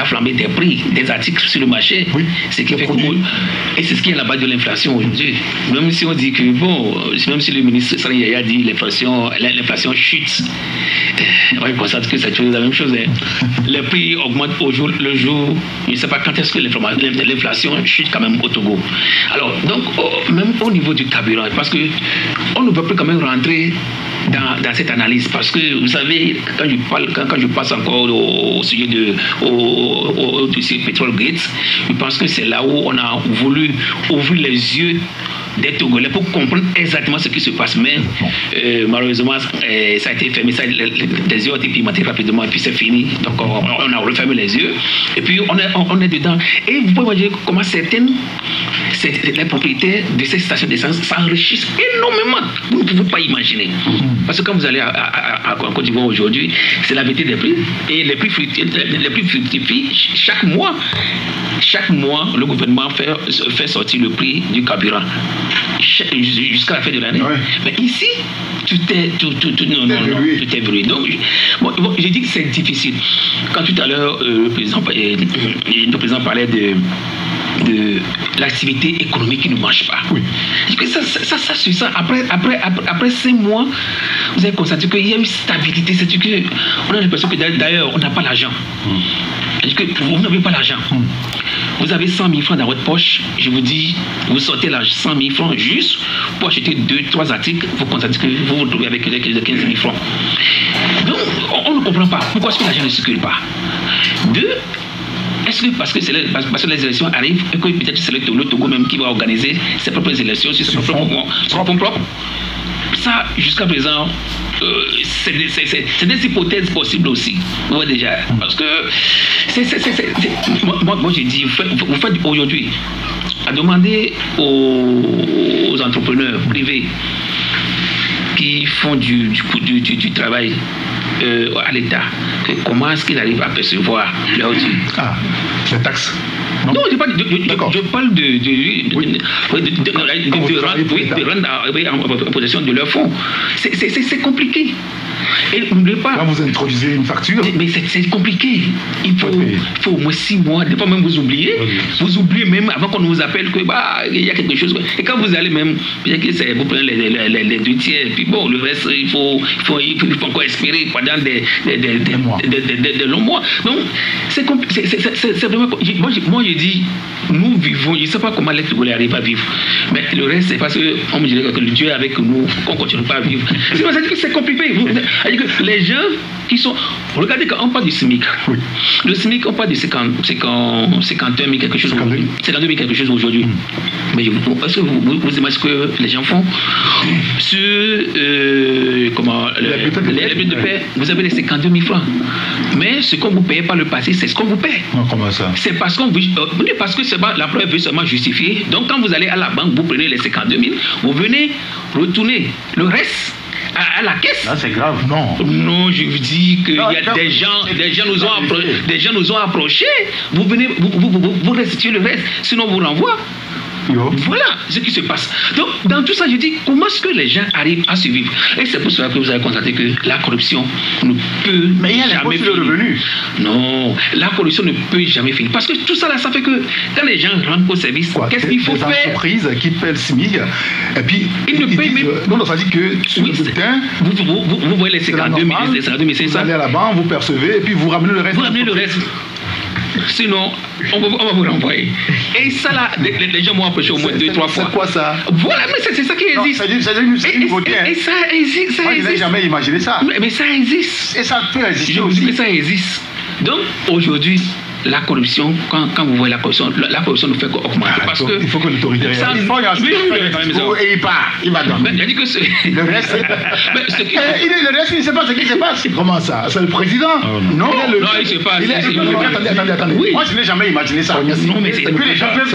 flambée des prix des articles sur le marché. Oui. Ce qui fait et c'est ce qui est à la base de l'inflation aujourd'hui. Même si on dit que, même si le ministre Sani Yaya dit l'inflation chute, on constate que c'est toujours la même chose. Les prix augmentent le jour, je ne sais pas quand est-ce que l'inflation chute quand même au Togo. Alors, donc, même au niveau du carburant, parce qu'on ne peut plus quand même rentrer dans cette analyse, parce que vous savez, quand je passe encore au sujet au dossier Petrol Gates, je pense que c'est là où on a voulu ouvrir les yeux des Togolais pour comprendre exactement ce qui se passe. Mais malheureusement, ça a été fermé, les yeux ont été pimentés rapidement et puis c'est fini. Donc on a refermé les yeux et puis on est dedans. Et vous pouvez imaginer comment les propriétaires de ces stations d'essence s'enrichissent énormément. Vous ne pouvez pas imaginer. Parce que quand vous allez à Côte d'Ivoire aujourd'hui, c'est la vérité des prix. Et les prix fructifient chaque mois. Chaque mois, le gouvernement fait sortir le prix du carburant jusqu'à la fin de l'année. Ouais. Mais ici, tout est verrouillé. Donc, j'ai dit que c'est difficile. Quand tout à l'heure, le président parlait de l'activité économique qui ne marche pas. Oui. Ça, après 5 mois, vous avez constaté qu'il y a une stabilité. C'est-à-dire qu'on a l'impression que d'ailleurs, on n'a pas l'argent. C'est-à-dire que vous n'avez pas l'argent. Vous avez 100 000 francs dans votre poche, je vous dis, vous sortez là 100 000 francs juste pour acheter 2-3 articles, vous constatez que vous vous retrouvez avec 15 000 francs. Donc, on ne comprend pas. Pourquoi est-ce que l'argent ne circule pas? 2, est-ce que parce que les élections arrivent et que peut-être c'est le Togo même qui va organiser ses propres élections sur ses fonds propres? Ça, jusqu'à présent, c'est des hypothèses possibles aussi. Vous voyez déjà. Parce que moi j'ai dit, vous faites aujourd'hui à demander aux entrepreneurs privés qui font du travail à l'État, comment est-ce qu'ils arrivent à percevoir leur dû. Ah, les taxes. Non, je parle de rendre en possession de leurs fonds. C'est compliqué. Et n'oubliez pas. Quand vous introduisez une facture. Mais c'est compliqué. Il faut au moins 6 mois. Des fois même vous oubliez. Vous oubliez même avant qu'on vous appelle que il y a quelque chose. Et quand vous allez même, vous prenez les 2 tiers. Et puis bon, le reste, il faut encore espérer pendant des longs mois. Donc, c'est vraiment. Moi, je dis, nous vivons. Je ne sais pas comment les Togolais arrivent à vivre. Mais le reste, c'est parce qu'on me dirait que le Dieu est avec nous, qu'on ne continue pas à vivre. C'est compliqué. Les gens qui sont... Regardez, quand on parle du SMIC, le SMIC, on parle de 51 000 quelque chose, 52 000 quelque chose aujourd'hui. Mais est-ce que vous imaginez ce que les gens font sur les bulletins de paie, vous avez les 52 000 francs. Mais ce qu'on vous paye par le passé, c'est ce qu'on vous paie. Non, comment ça? C'est parce qu'on parce que la preuve veut seulement justifier. Donc quand vous allez à la banque, vous prenez les 52 000, vous venez retourner le reste à la caisse. Là, c'est grave. Non, je vous dis qu'il y a des gens nous ont approchés. Vous venez, vous restituez le reste, sinon vous renvoient. Voilà ce qui se passe. Donc, dans tout ça, je dis, comment est-ce que les gens arrivent à survivre? Et c'est pour cela que vous avez constaté que la corruption ne peut jamais finir. Non, la corruption ne peut jamais finir. Parce que tout ça, là, ça fait que quand les gens rentrent au service, qu'est-ce qu'il faut faire? Des entreprises qui paient le SMIC, et puis ils ne payent même. Non, ça dit que sur le bulletin, vous voyez les 52 000, les 52 500. Vous allez à la banque, vous percevez, et puis vous ramenez le reste. Vous ramenez le reste. Sinon, on va vous renvoyer. Et ça là, les gens m'ont approché au moins 2-3 fois. C'est quoi ça? Voilà, mais c'est ça qui existe. C'est une nouveauté. Et ça existe. Moi, je n'ai jamais imaginé ça. Mais ça existe. Et ça peut exister aussi. Je vous dis que ça existe. Donc, aujourd'hui, la corruption, quand vous voyez la corruption ne fait qu'augmenter. Parce que il faut que l'autorité réagisse. Il faut y et il part, il va dans. Il a dit que le reste, le reste, il ne sait pas ce qui se passe. Comment ça? C'est le président? Non, il se passe. Attendez. Oui. Moi, je n'ai jamais imaginé ça. Non, mais c'est les gens peuvent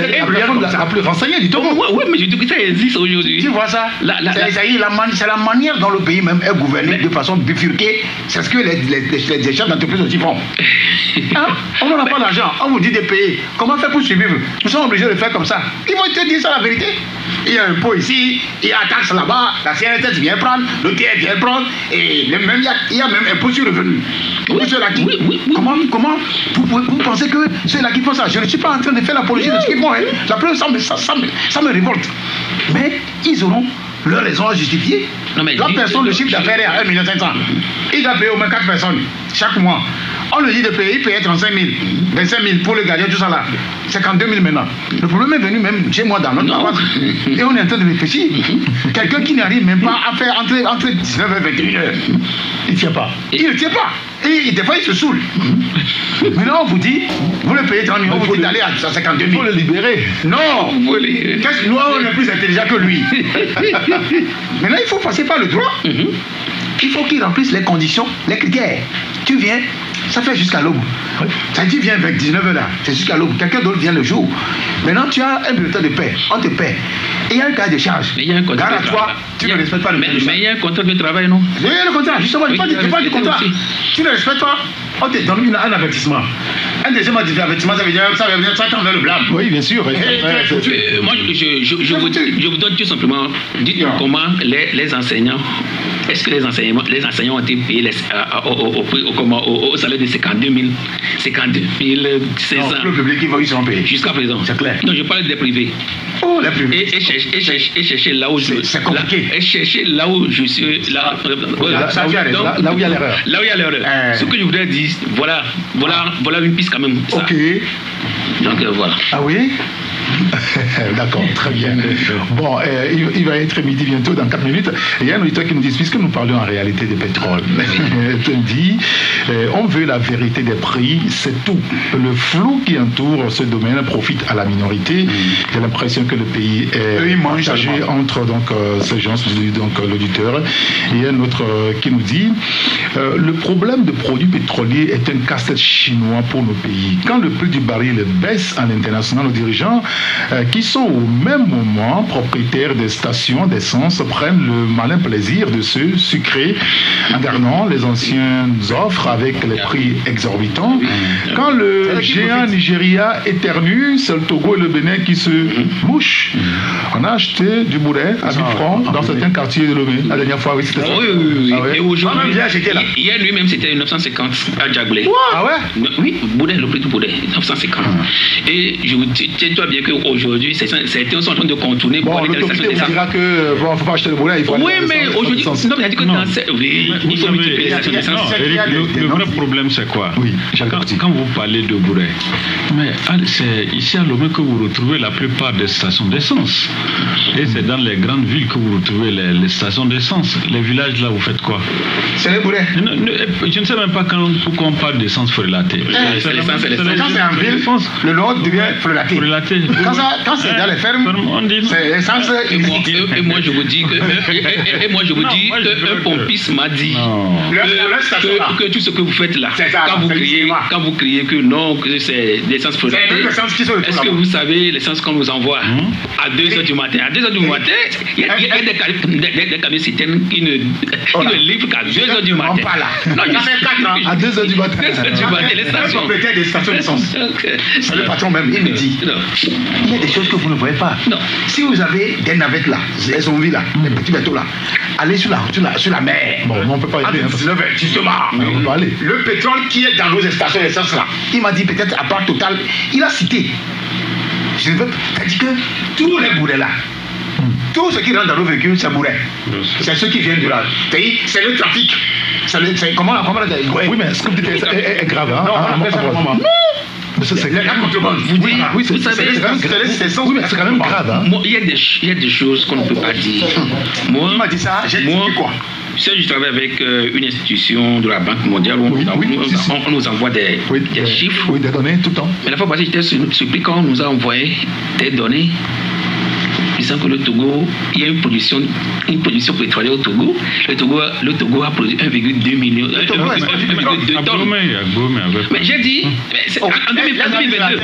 la plus renseignée du Togo. Oui, mais je dis que ça existe aujourd'hui. Tu vois ça? C'est la manière dont le pays même est gouverné de façon bifurquée. C'est ce que les chefs d'entreprise aussi font. On n'en a pas d'argent, on vous dit de payer. Comment faire pour survivre? Nous sommes obligés de faire comme ça. Ils vont te dire ça la vérité. Il y a un pot ici, il y a un taxe là-bas, la CNSS vient prendre, le TR vient prendre, et il y a même un pot sur le revenu. Comment vous pensez que ceux-là qui font ça? Je ne suis pas en train de faire l'apologie de ce qu'ils font. La preuve, ça me révolte. Mais ils auront leur raison à justifier. La personne, le chiffre d'affaires est à 1 500 000. Il doit payer au moins 4 personnes chaque mois. On lui dit de payer, il paye 35 000, 25 000 pour le gardien, tout ça là. 52 000 maintenant. Le problème est venu même chez moi dans notre paroisse. Et on est en train de réfléchir. Quelqu'un qui n'arrive même pas à faire entre 19h et 21h. Il ne tient pas. Il ne tient pas. Et des fois, il se saoule. Maintenant, on vous dit, vous le payez 30 000, on vous dit d'aller à 52 000. Il faut le libérer. Non. Nous, on est plus intelligent que lui. Maintenant, il faut passer par le droit. Il faut qu'il remplisse les conditions, les critères. Tu viens, ça fait jusqu'à l'aube. Ça dit viens avec 19h là, c'est jusqu'à l'aube. Quelqu'un d'autre vient le jour. Maintenant, tu as un bulletin de paie, on te paie. Et il y a un cas de charge. Mais il y a un contrat. Gare à toi, tu ne respectes pas le bulletin de charge. Mais il y a un contrat de travail, non? Il y a le contrat, justement, je parle du contrat. Tu ne respectes pas, on te donne un avertissement. Un deuxième avertissement, ça veut dire ça t'enlève le blâme. Oui, bien sûr. Moi, je vous donne tout simplement, dites-moi comment les enseignants, est-ce que les enseignants ont été payés au salaire de 52 500? Non, le public, ils seront payés. Jusqu'à présent. C'est clair. Non, je parle des privés. Oh, les privés. Et chercher là où c'est compliqué. Et chercher là où je suis. Là où il y a l'erreur. Là où il y a l'erreur. Ce que je voudrais dire, voilà une piste quand même. Ça. Ok. Donc voilà. Ah oui? D'accord, très bien. Bon, il va être midi bientôt, dans 4 minutes. Et il y a un auditeur qui nous dit, puisque nous parlons en réalité de pétrole, te dit, On veut la vérité des prix, c'est tout. Le flou qui entoure ce domaine profite à la minorité. J'ai l'impression que le pays est partagé entre ces gens, donc l'auditeur, et un autre qui nous dit le problème de produits pétroliers est un casse-tête chinois pour nos pays. Quand le prix du baril baisse à l'international, nos dirigeants qui sont au même moment propriétaires des stations d'essence prennent le malin plaisir de se sucrer en gardant les anciennes offres avec les prix exorbitants. Quand le géant Nigeria éternue, c'est le Togo et le Bénin qui se mouchent. On a acheté du boulet à 1000 francs dans certains quartiers de Lomé. La dernière fois, oui, c'était ça. Oui. Ah ouais. Et aujourd'hui, hier lui-même, c'était 950 à Djaglé. Ah ouais? Oui, boulet, le prix du boulet, 950. Et je vous dis, toi bien qu'aujourd'hui, certains sont en train de contourner pour aller dans les stations d'essence. On dira que bon, faut pas acheter le boulet, il faut oui, mais aujourd'hui, non, mais il a dit que dans oui, il faut multiplier les stations d'essence. Le vrai problème, c'est quoi? Oui, quand vous parlez de boulet, mais c'est ici à Lomé que vous retrouvez la plupart des stations d'essence. Et c'est dans les grandes villes que vous retrouvez les stations d'essence. Les villages, là, vous faites quoi? C'est les boulets. Je ne sais même pas pourquoi on parle d'essence frelatée. Quand c'est en ville, le lot devient freelaté. Quand c'est dans les fermes, c'est essence. Et moi, je vous dis qu'un pompiste m'a dit que tout ce que vous faites là, quand vous criez que non, que c'est l'essence frelatée, est-ce que vous savez l'essence qu'on nous envoie à 2h du matin? À 2h du matin, il y a des camions citernes qui ne livrent qu'à 2h du matin. Non, je sais pas. À 2h du matin. 2h du matin, les stations. Peut-être des stations d'essence. C'est le patron même, il me dit. Il y a des choses que vous ne voyez pas. Non. Si vous avez des navettes là, les zombies là, les petits bateaux là, allez sur la mer. Bon, on ne peut pas y aller. Justement, on peut aller. Le pétrole qui est dans nos stations d'essence là, il m'a dit peut-être à part Total, il a cité. Je ne veux pas. C'est-à-dire que tous les boulets là, tout ce qui rentre dans nos véhicules, c'est bourré. C'est ceux qui viennent de là. C'est le trafic. Comment oui, mais ce que vous dites est grave. Hein? Non, c'est la contrebande. Oui, c'est quand même grave. Hein? Il y a des choses qu'on ne peut pas dire. Moi, il m'a dit ça, j'ai dit quoi? Je travaille avec une institution de la Banque mondiale où on nous envoie des chiffres. Oui, des données tout le temps. Mais la fois passée, j'étais surpris quand on nous a envoyé des données disant que le Togo, il y a une production pétrolière au Togo. Le Togo a produit 1,2 million. 1,2 tonnes. Mais j'ai dit, en 2022,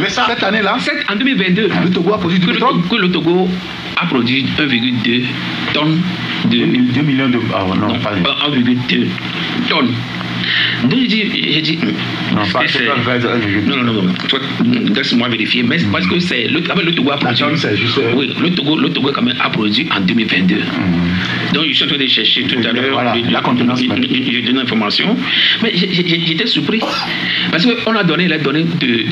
cette année-là, en 2022, le Togo a produit du pétrole. Que le Togo a produit 1,2 tonnes de 2 millions de... Ah non, pas 1,2 tonnes. Donc j'ai dit non, pas non, laisse-moi vérifier, mais parce que c'est le Togo a produit. Oui, le Togo quand même a produit en 2022. Donc je suis en train de chercher tout à l'heure la contenance. J'ai donné l'information, mais j'étais surpris parce qu'on a donné les données de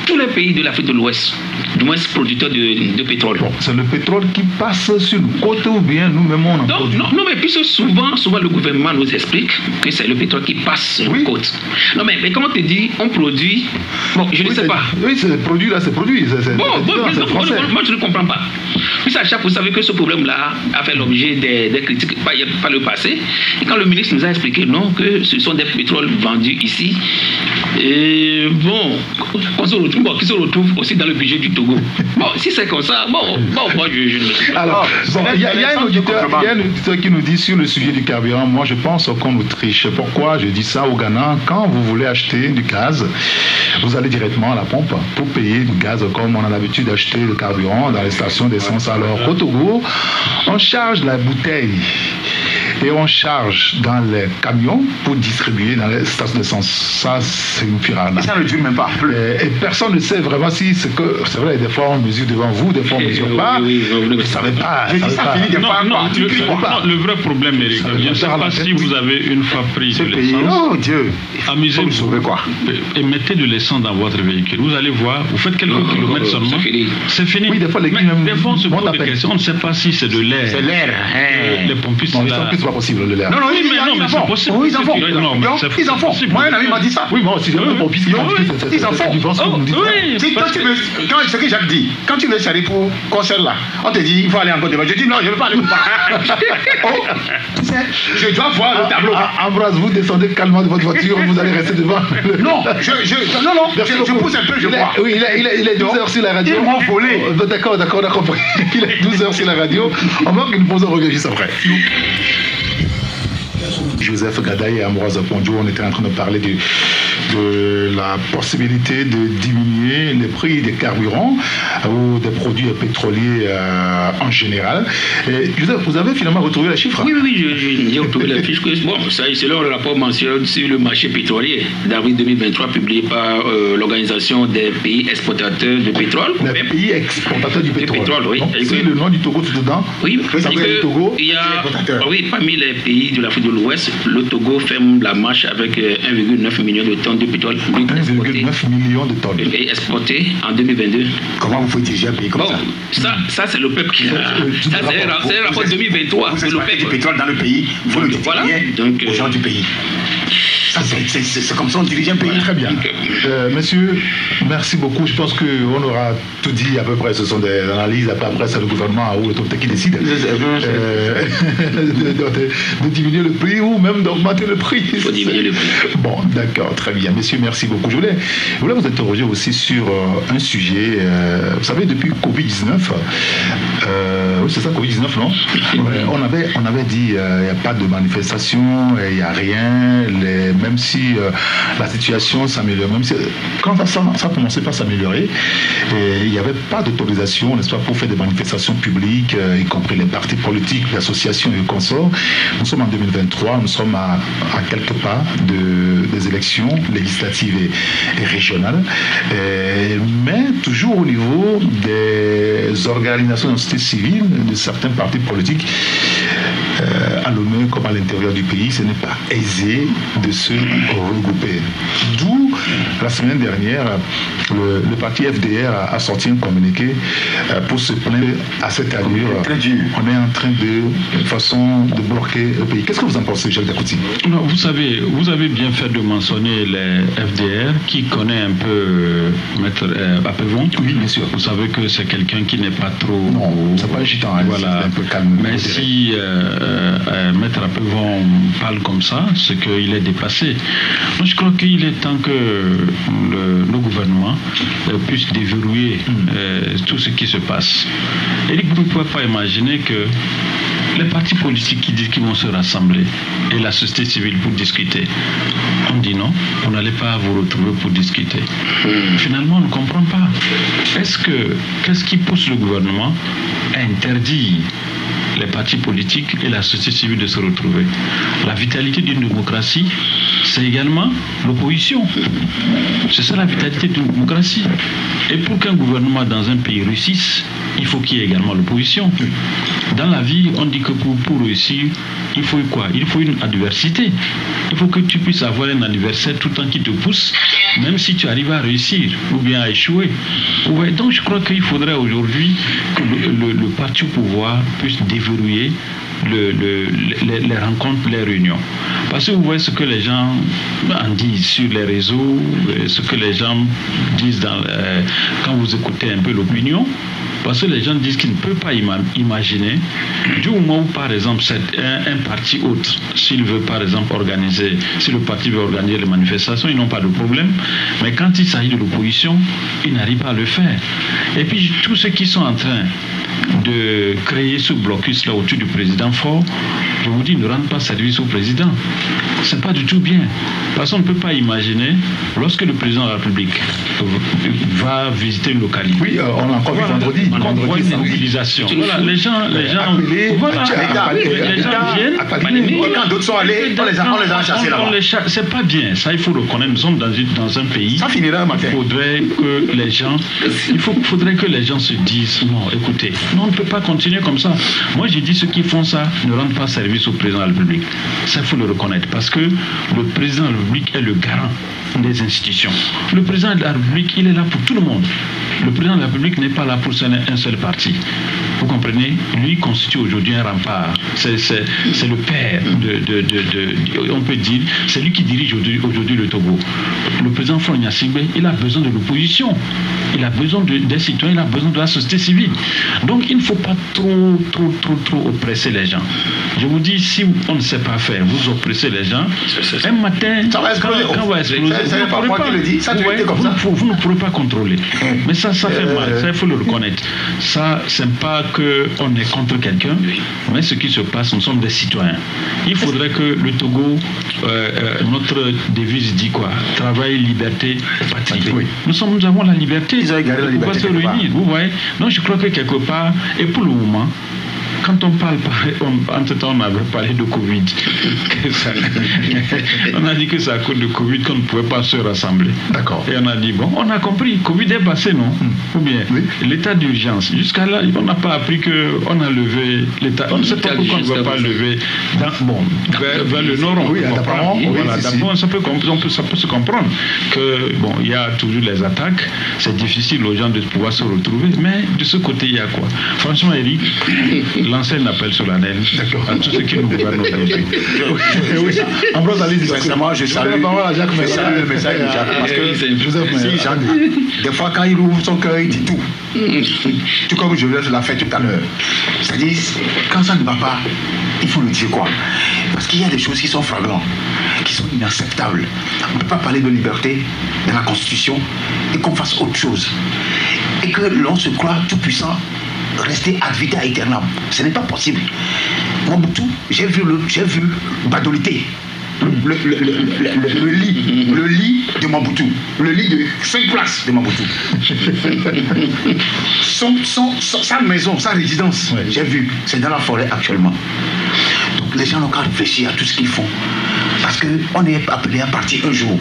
tous les pays de l'Afrique de l'Ouest, du moins producteurs de pétrole. Bon, c'est le pétrole qui passe sur le côté ou bien nous-mêmes on en produit. Non, mais puisque souvent le gouvernement nous explique que c'est le pétrole qui passe sur la côte. Non, mais quand on te dit on produit, bon, je ne sais pas. Oui, c'est produit là, c'est produit. Moi je ne comprends pas. Puis à chaque fois, vous savez que ce problème-là a fait l'objet des critiques par le passé. Et quand le ministre nous a expliqué non, que ce sont des pétroles vendus ici, et bon, qui se retrouvent aussi dans le budget du Togo. Bon, si c'est comme ça, moi je ne sais pas. Alors, il y a un auditeur qui nous dit sur le sujet du carburant, moi je pense qu'on nous triche. Pourquoi je dis ça au Ghana? Quand vous voulez acheter du gaz, vous allez directement à la pompe pour payer du gaz comme on a l'habitude d'acheter le carburant dans les stations d'essence. Alors au Togo, on charge la bouteille et on charge dans les camions pour distribuer dans les stations d'essence. Ça, c'est une firana. Et ça ne dure même pas. Et personne ne sait vraiment si c'est que... C'est vrai, des fois on mesure devant vous, des fois on ne mesure pas. Vous ne savez pas. Je dis ça finit des fois. Le vrai problème, Eric, je ne sais pas si vous avez une fois pris de l'essence. Oh Dieu. Amusez-vous et mettez de l'essence dans votre véhicule. Vous allez voir, vous faites quelques kilomètres seulement. C'est fini. Oui, des fois, on se pose des questions. On ne sait pas si c'est de l'air. C'est l'air. Les pompistes là. pas possible le l'air. Non, mais c'est possible. Oui, ils en font. Ils en font. Moi, un ami m'a dit ça. Oui, moi aussi, ils en font. Ce que Jacques dit, quand tu veux s'arrêter pour concert là, on te dit il faut aller en Côte d'Ivoire. Je dis non, je ne veux pas aller je dois voir le tableau. Ambroise, vous descendez calmement de votre voiture, vous allez rester devant. Non, je pousse un peu, je vois. Oui, il est 12h sur la radio. Ils m'ont volé. D'accord, on a compris. Il est 12h sur la radio. On marque une pause, on revient juste après. Joseph Gadaye et Ambroise Pondio, on était en train de parler de la possibilité de diminuer les prix des carburants ou des produits pétroliers en général. Et Joseph, vous avez finalement retrouvé les chiffres? Oui, j'ai retrouvé les chiffres. Bon, ça, c'est le rapport mensuel sur le marché pétrolier d'avril 2023 publié par l'Organisation des pays exportateurs de pétrole. Les pays exportateurs du pétrole. Oui. Donc, c'est le nom du Togo tout dedans. Oui, il y a, parmi les pays de l'Afrique de l'Ouest, le Togo ferme la marche avec 1,9 million de tonnes de pétrole 1,9 million de tonnes. Et exporté en 2022. Comment vous pouvez diriger un pays comme ça? Ça, c'est le peuple qui l'a. Ça, c'est un rapport 2023. Vous exploitez du pétrole dans le pays, vous ne dites rien aux gens du pays. C'est comme ça on dirige un pays. Très bien. Messieurs, merci beaucoup. Je pense qu'on aura tout dit à peu près. Ce sont des analyses. Après, c'est le gouvernement ou l'autorité qui décide de diminuer le prix ou même d'augmenter le prix. Il faut diminuer le prix. Bon, d'accord, très bien. Messieurs, merci beaucoup. Je voulais vous interroger aussi sur un sujet. Vous savez, depuis Covid-19, oui, c'est ça, Covid-19, non? On avait dit il n'y a pas de manifestation, il n'y a rien. Même si la situation s'améliore, même si quand ça commençait pas à s'améliorer, il n'y avait pas d'autorisation, n'est-ce pas, pour faire des manifestations publiques, y compris les partis politiques, les associations et consorts. Nous sommes en 2023, nous sommes à quelques pas des élections législatives et régionales, mais toujours au niveau des organisations de la société civile, de certains partis politiques, à l'honneur comme à l'intérieur du pays, ce n'est pas aisé de se regrouper. D'où, la semaine dernière, le parti FDR a sorti un communiqué pour se plaindre à cette allure. On est en train de façon de bloquer le pays. Qu'est-ce que vous en pensez, Jacques Dakouti? Non, vous avez bien fait de mentionner les FDR qui connaît un peu Maître Apevon. Oui, bien sûr. Vous savez que c'est quelqu'un qui n'est pas trop... Non, c'est pas agitant, hein, voilà. C'est un peu calme. Mais si Maître Apevon parle comme ça, c'est qu'il est dépassé. Moi, je crois qu'il est temps que le gouvernement puisse déverrouiller tout ce qui se passe. Et vous ne pouvez pas imaginer que les partis politiques qui disent qu'ils vont se rassembler et la société civile pour discuter, on dit non, vous n'allez pas vous retrouver pour discuter. Finalement, on ne comprend pas. Qu'est-ce qui pousse le gouvernement à interdire les partis politiques et la société civile de se retrouver? La vitalité d'une démocratie, c'est également l'opposition. C'est ça la vitalité d'une démocratie. Et pour qu'un gouvernement dans un pays réussisse, il faut qu'il y ait également l'opposition. Dans la vie, on dit que pour réussir, il faut quoi? Il faut une adversité. Il faut que tu puisses avoir un adversaire tout le temps qui te pousse, même si tu arrives à réussir ou bien à échouer. Ouais, donc je crois qu'il faudrait aujourd'hui que le parti au pouvoir puisse déverrouiller les rencontres, les réunions. Parce que vous voyez ce que les gens en disent sur les réseaux, ce que les gens disent quand vous écoutez un peu l'opinion. Parce que les gens disent qu'ils ne peuvent pas imaginer, du moment où, par exemple, c'est un parti autre, s'il veut, par exemple, si le parti veut organiser les manifestations, ils n'ont pas de problème. Mais quand il s'agit de l'opposition, ils n'arrivent pas à le faire. Et puis, tous ceux qui sont en train de créer ce blocus-là autour du président Faure, je vous dis, ne rendent pas service au président. C'est pas du tout bien. Parce qu'on ne peut pas imaginer, lorsque le président de la République va visiter une localité. Oui, on l'a encore vu vendredi. On voit une mobilisation. Voilà, les gens viennent. Quand d'autres sont allés, on les a chassés là-bas. C'est pas bien. Ça, il faut reconnaître. Nous sommes dans un pays. Ça finira un matin. Il faudrait que les gens se disent, non, écoutez, non, on ne peut pas continuer comme ça. Moi, j'ai dit, ceux qui font ça ne rendent pas service au président de la République. Ça, il faut le reconnaître. Parce que le président de la République est le garant des institutions. Le président de la République, il est là pour tout le monde. Le président de la République n'est pas là pour un seul parti. Vous comprenez? Lui constitue aujourd'hui un rempart. C'est le père on peut dire, c'est lui qui dirige aujourd'hui le Togo. Le président Faure Gnassingbé, il a besoin de l'opposition. Il a besoin des citoyens, il a besoin de la société civile. Donc il ne faut pas trop oppresser les gens. Je vous dis, si on ne sait pas faire, vous oppressez les gens, un matin, ça va exploser. Quand va exploser, c'est pas moi qui le dis, ça comme ça. Vous ne pourrez pas contrôler. Mais ça fait mal, ça il faut le reconnaître. Ça, c'est pas qu'on est contre quelqu'un, mais ce qui se passe, nous sommes des citoyens. Il faudrait que le Togo, notre devise dit quoi? Travail, liberté, patrie. Oui. Nous avons la liberté. Ils ont égaré la liberté. Se réunir, vous voyez. Donc je crois que quelque part, et pour le moment, quand on parle, entre-temps on avait parlé de Covid. On a dit que c'est à cause de Covid qu'on ne pouvait pas se rassembler. D'accord. Et on a dit, bon, on a compris, Covid est passé, non? Ou bien, l'état d'urgence. Jusqu'à là, on n'a pas appris qu'on a levé l'état. On ne sait pas pourquoi on ne va pas lever vers le nord. Oui, d'apparemment. Voilà, d'abord, ça peut se comprendre que, bon, il y a toujours les attaques. C'est difficile aux gens de pouvoir se retrouver. Mais de ce côté, il y a quoi? Franchement, Eric, lancer un appel solennel à tous ceux qui nous gouvernent aujourd'hui. Ambroise Ali, sincèrement, je salue le message de Jacques. Parce que si Jacques, des fois, quand il ouvre son cœur, il dit tout. Tout comme je l'ai fait tout à l'heure. C'est-à-dire, quand ça ne va pas, il faut le dire quoi. Parce qu'il y a des choses qui sont flagrantes, qui sont inacceptables. On ne peut pas parler de liberté dans la Constitution et qu'on fasse autre chose. Et que l'on se croit tout puissant, rester ad vitam aeternam. Ce n'est pas possible. Mobutu, j'ai vu Badolité. Le lit de Mobutu. Le lit de 5 places de Mobutu. Sa maison, sa résidence, j'ai vu, c'est dans la forêt actuellement. Donc les gens n'ont qu'à réfléchir à tout ce qu'ils font. Parce qu'on est appelé à partir un jour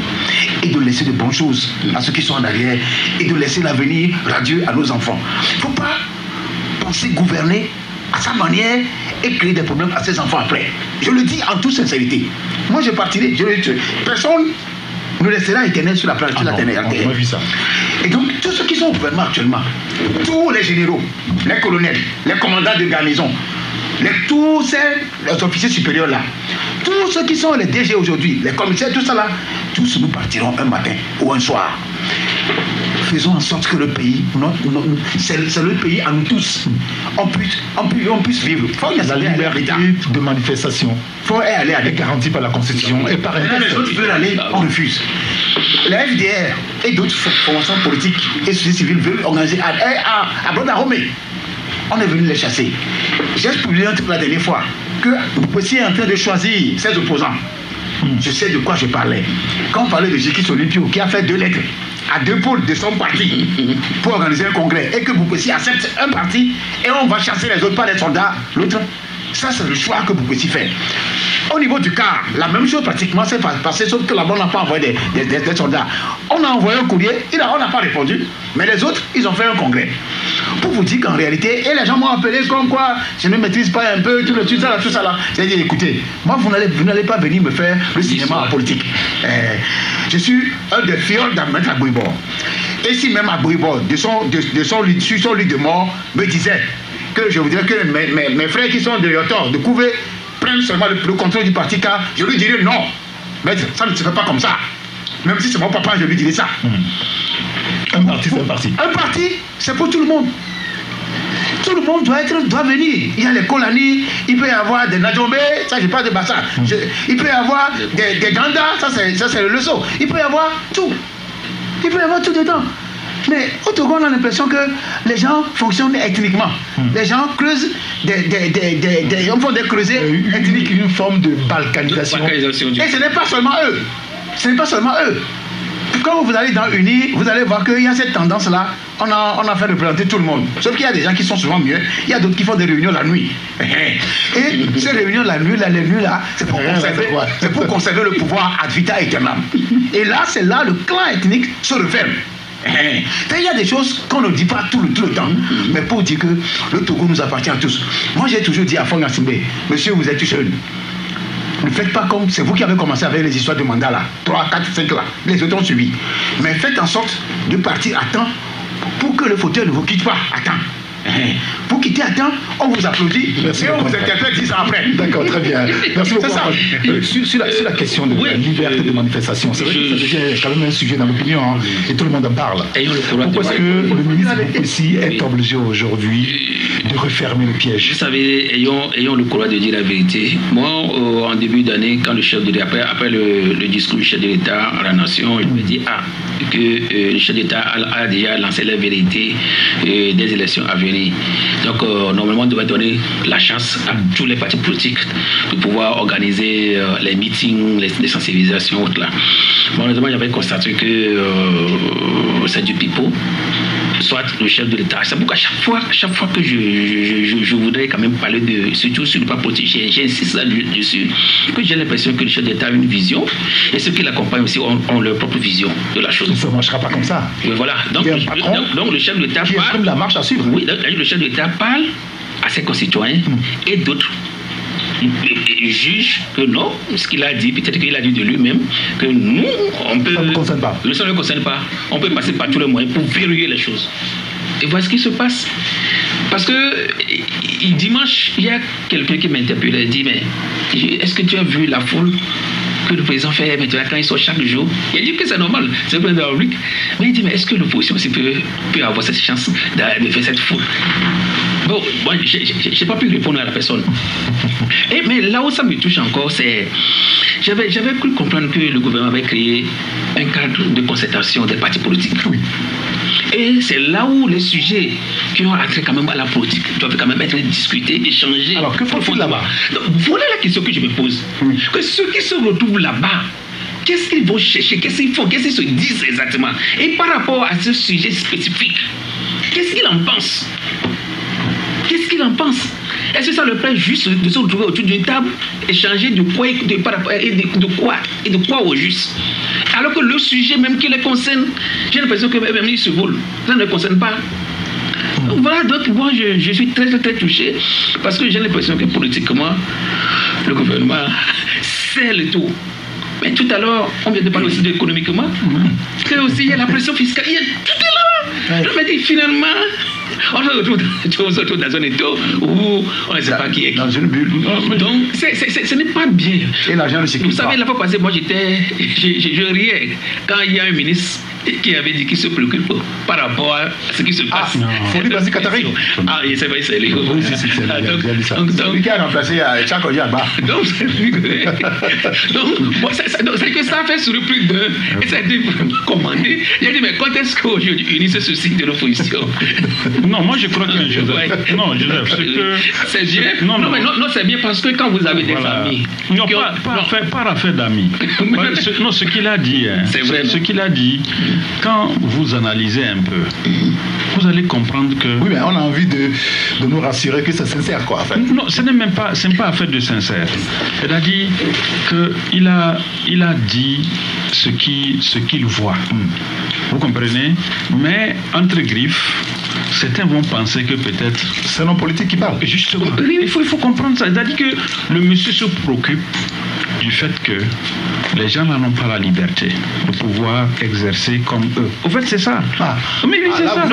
et de laisser de bonnes choses à ceux qui sont en arrière et de laisser l'avenir radieux à nos enfants. Il ne faut pas penser gouverner à sa manière et créer des problèmes à ses enfants après. Je le dis en toute sincérité. Moi, je partirai, personne ne laissera éternel sur la planète, sur la terre. On a vu ça. Et donc, tous ceux qui sont au gouvernement actuellement, tous les généraux, les colonels, les commandants de garnison, tous ces officiers supérieurs là, tous ceux qui sont les DG aujourd'hui, les commissaires, tout ça là, tous nous partirons un matin ou un soir. Faisons en sorte que le pays, c'est le pays à nous tous, on puisse vivre. La liberté de manifestation est garantie par la Constitution et par les autres veulent aller, on refuse. La FDR et d'autres formations politiques et sociétés civiles veulent organiser à Brodaromé. On est venu les chasser. J'ai publié un truc la dernière fois que Boupessi est en train de choisir ses opposants. Je sais de quoi je parlais. Quand on parlait de Jikis Olympio, qui a fait 2 lettres à 2 pôles de son parti pour organiser un congrès, et que Boupessi accepte un parti et on va chasser les autres par les soldats, l'autre, ça c'est le choix que Boupessi fait. Au niveau du CAR, la même chose pratiquement s'est passée, sauf que là-bas on n'a pas envoyé des soldats. On a envoyé un courrier, on n'a pas répondu, mais les autres, ils ont fait un congrès. Pour vous dire qu'en réalité, et les gens m'ont appelé comme quoi je ne maîtrise pas un peu tout ça là. J'ai dit écoutez, moi vous n'allez pas venir me faire le cinéma en politique. Je suis un des fioles d'Ahmed Agbouibor. Et si même Agbouibor, sur son lit de mort, me disait que je voudrais que mes frères qui sont de Yotor, de Kouvé, prennent seulement le contrôle du parti, car je lui dirais non. Mais ça ne se fait pas comme ça. Même si c'est mon papa, je lui dirais ça. Un parti, c'est un parti. Un parti, c'est pour tout le monde. Tout le monde doit venir. Il y a les Kolani, il peut y avoir des Nadjombe, ça je parle de Bassa. Il peut y avoir des Ganda, ça c'est le leçon. Il peut y avoir tout. Il peut y avoir tout dedans. Mais au Togo, on a l'impression que les gens fonctionnent ethniquement. Les gens creusent on font des creusets ethniques. Une forme de balkanisation. Et ce n'est pas seulement eux. Ce n'est pas seulement eux. Quand vous allez dans UNI, vous allez voir qu'il y a cette tendance-là. On a fait représenter tout le monde. Sauf qu'il y a des gens qui sont souvent mieux. Il y a d'autres qui font des réunions la nuit. Et ces réunions la nuit, les nuits là, c'est pour conserver le pouvoir ad vitam aeternam. Et là, c'est là le clan ethnique se referme. Il y a des choses qu'on ne dit pas tout le temps. Mais pour dire que le Togo nous appartient à tous. Moi, j'ai toujours dit à Faure Gnassingbé, monsieur, vous êtes jeune. Ne faites pas comme, c'est vous qui avez commencé avec les histoires de mandat là, 3, 4, 5 là, les autres ont suivi. Mais faites en sorte de partir à temps pour que le fauteuil ne vous quitte pas. Attends. Vous quittez à temps, on vous applaudit et on vous interprète 10 ans après. D'accord, très bien. Merci beaucoup. Sur la question de la liberté de manifestation, c'est vrai que ça devient quand même un sujet dans l'opinion et tout le monde en parle. Pourquoi est-ce que le ministre ici est obligé aujourd'hui de refermer le piège? Vous savez, ayons le courage de dire la vérité. Moi, en début d'année, quand le chef de l'État, après le discours du chef de l'État à la nation, il me dit que le chef de l'État a déjà lancé la vérité des élections à venir. Donc, normalement, on devrait donner la chance à tous les partis politiques de pouvoir organiser les meetings, les sensibilisations, autres là. Malheureusement, j'avais constaté que c'est du pipeau, soit le chef de l'État. C'est pourquoi chaque fois que je voudrais quand même parler de, surtout sur le plan politique, j'insiste là-dessus, que j'ai l'impression que le chef de l'État a une vision et ceux qui l'accompagnent aussi ont leur propre vision de la chose. Ça ne marchera pas comme ça. Mais voilà. Donc le chef de l'État parle. La marche à suivre. Oui, le chef de l'État parle à ses concitoyens et d'autres juge que non, ce qu'il a dit, peut-être qu'il a dit de lui-même, que nous, on peut... Ça ne concerne pas. Ça ne concerne pas. On peut passer par tous les moyens pour verrouiller les choses. Et voilà ce qui se passe. Parce que dimanche, il y a quelqu'un qui m'interpellait et dit, mais est-ce que tu as vu la foule que le président fait maintenant quand il sort chaque jour? Il a dit que c'est normal, c'est le président de la République. Mais il dit, mais est-ce que l'opposition aussi peut avoir cette chance de faire cette foule? Bon, moi, je n'ai pas pu répondre à la personne. Mais là où ça me touche encore, c'est... J'avais cru comprendre que le gouvernement avait créé un cadre de concertation des partis politiques. Oui. Et c'est là où les sujets qui ont attrait quand même à la politique doivent quand même être discutés, échangés. Alors, que faut-il là-bas? Voilà la question que je me pose. Que ceux qui se retrouvent là-bas, qu'est-ce qu'ils vont chercher? Qu'est-ce qu'ils font? Qu'est-ce qu'ils se disent exactement? Et par rapport à ce sujet spécifique, qu'est-ce qu'ils en pensent? Qu'est-ce qu'il en pense? Est-ce que ça le plaît juste de se retrouver autour d'une table, échanger de quoi et de quoi au juste? Alors que le sujet même qui les concerne, j'ai l'impression que même ils se volent. Ça ne les concerne pas. Voilà, donc moi je suis très très touché parce que j'ai l'impression que politiquement, le gouvernement sait le tout. Mais tout à l'heure, on vient de parler aussi d'économiquement. Que aussi il y a la pression fiscale, tout est là. Je me dis finalement, on se retrouve dans un étau où on ne sait pas qui est qui. Dans une bulle. Donc ce n'est pas bien. Et l'argent ne circule pas. Vous savez, la fois passée, moi je riais quand il y a un ministre qui avait dit qu'il se préoccupe par rapport à ce qui se passe. C'est lui, Basile Katari. C'est vrai, c'est lui. Oui, c'est lui qui a remplacé Tchako Diaba. Donc, c'est que ça a fait sourire plus d'un. Et ça a été vraiment commandé. Il a dit, mais quand est-ce qu'aujourd'hui unissent ceci de l'opposition? Non, moi je crois que Joseph. Non, Joseph, c'est que. C'est bien. Non, c'est bien parce que quand vous avez des familles. Non, pas affaire d'amis. Non, ce qu'il a dit. C'est vrai. Ce qu'il a dit. Quand vous analysez un peu, vous allez comprendre que... Oui, mais on a envie de nous rassurer que c'est sincère, quoi, en fait. Non, ce n'est même pas, c'est pas affaire de sincère. C'est-à-dire qu'il a dit ce qu'il voit. Vous comprenez? Mais entre griffes, certains vont penser que peut-être... C'est un homme politique qui parle. Justement. Il faut comprendre ça. C'est-à-dire que le monsieur se préoccupe du fait que les gens n'ont pas la liberté de pouvoir exercer comme eux. Au fait, c'est ça. Mais oui, c'est ça.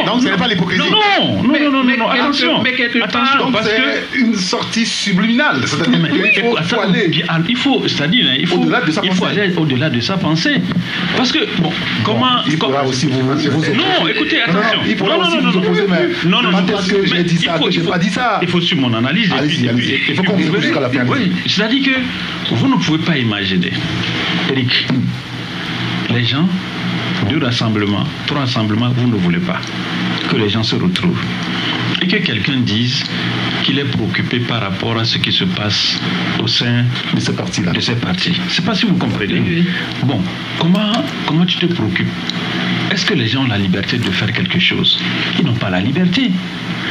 Donc, ce n'est pas l'hypocrisie. Non, attention. Donc, c'est une sortie subliminale. C'est-à-dire il faut aller au-delà de sa pensée. Parce que, bon, comment... Il faudra aussi vous non, écoutez, attention. Il faudra aussi vous opposer, mais est-ce que j'ai dit ça, que j'ai pas dit ça? Il faut suivre mon analyse. Il faut qu'on vous jusqu'à la fin. C'est-à-dire que vous ne pouvez pas imaginer, Eric, les gens, 2 rassemblements, 3 rassemblements, vous ne voulez pas que les gens se retrouvent. Et que quelqu'un dise qu'il est préoccupé par rapport à ce qui se passe au sein de ces partis-là. Je ne sais pas si vous comprenez. Bon, comment tu te préoccupes? Est-ce que les gens ont la liberté de faire quelque chose? Ils n'ont pas la liberté.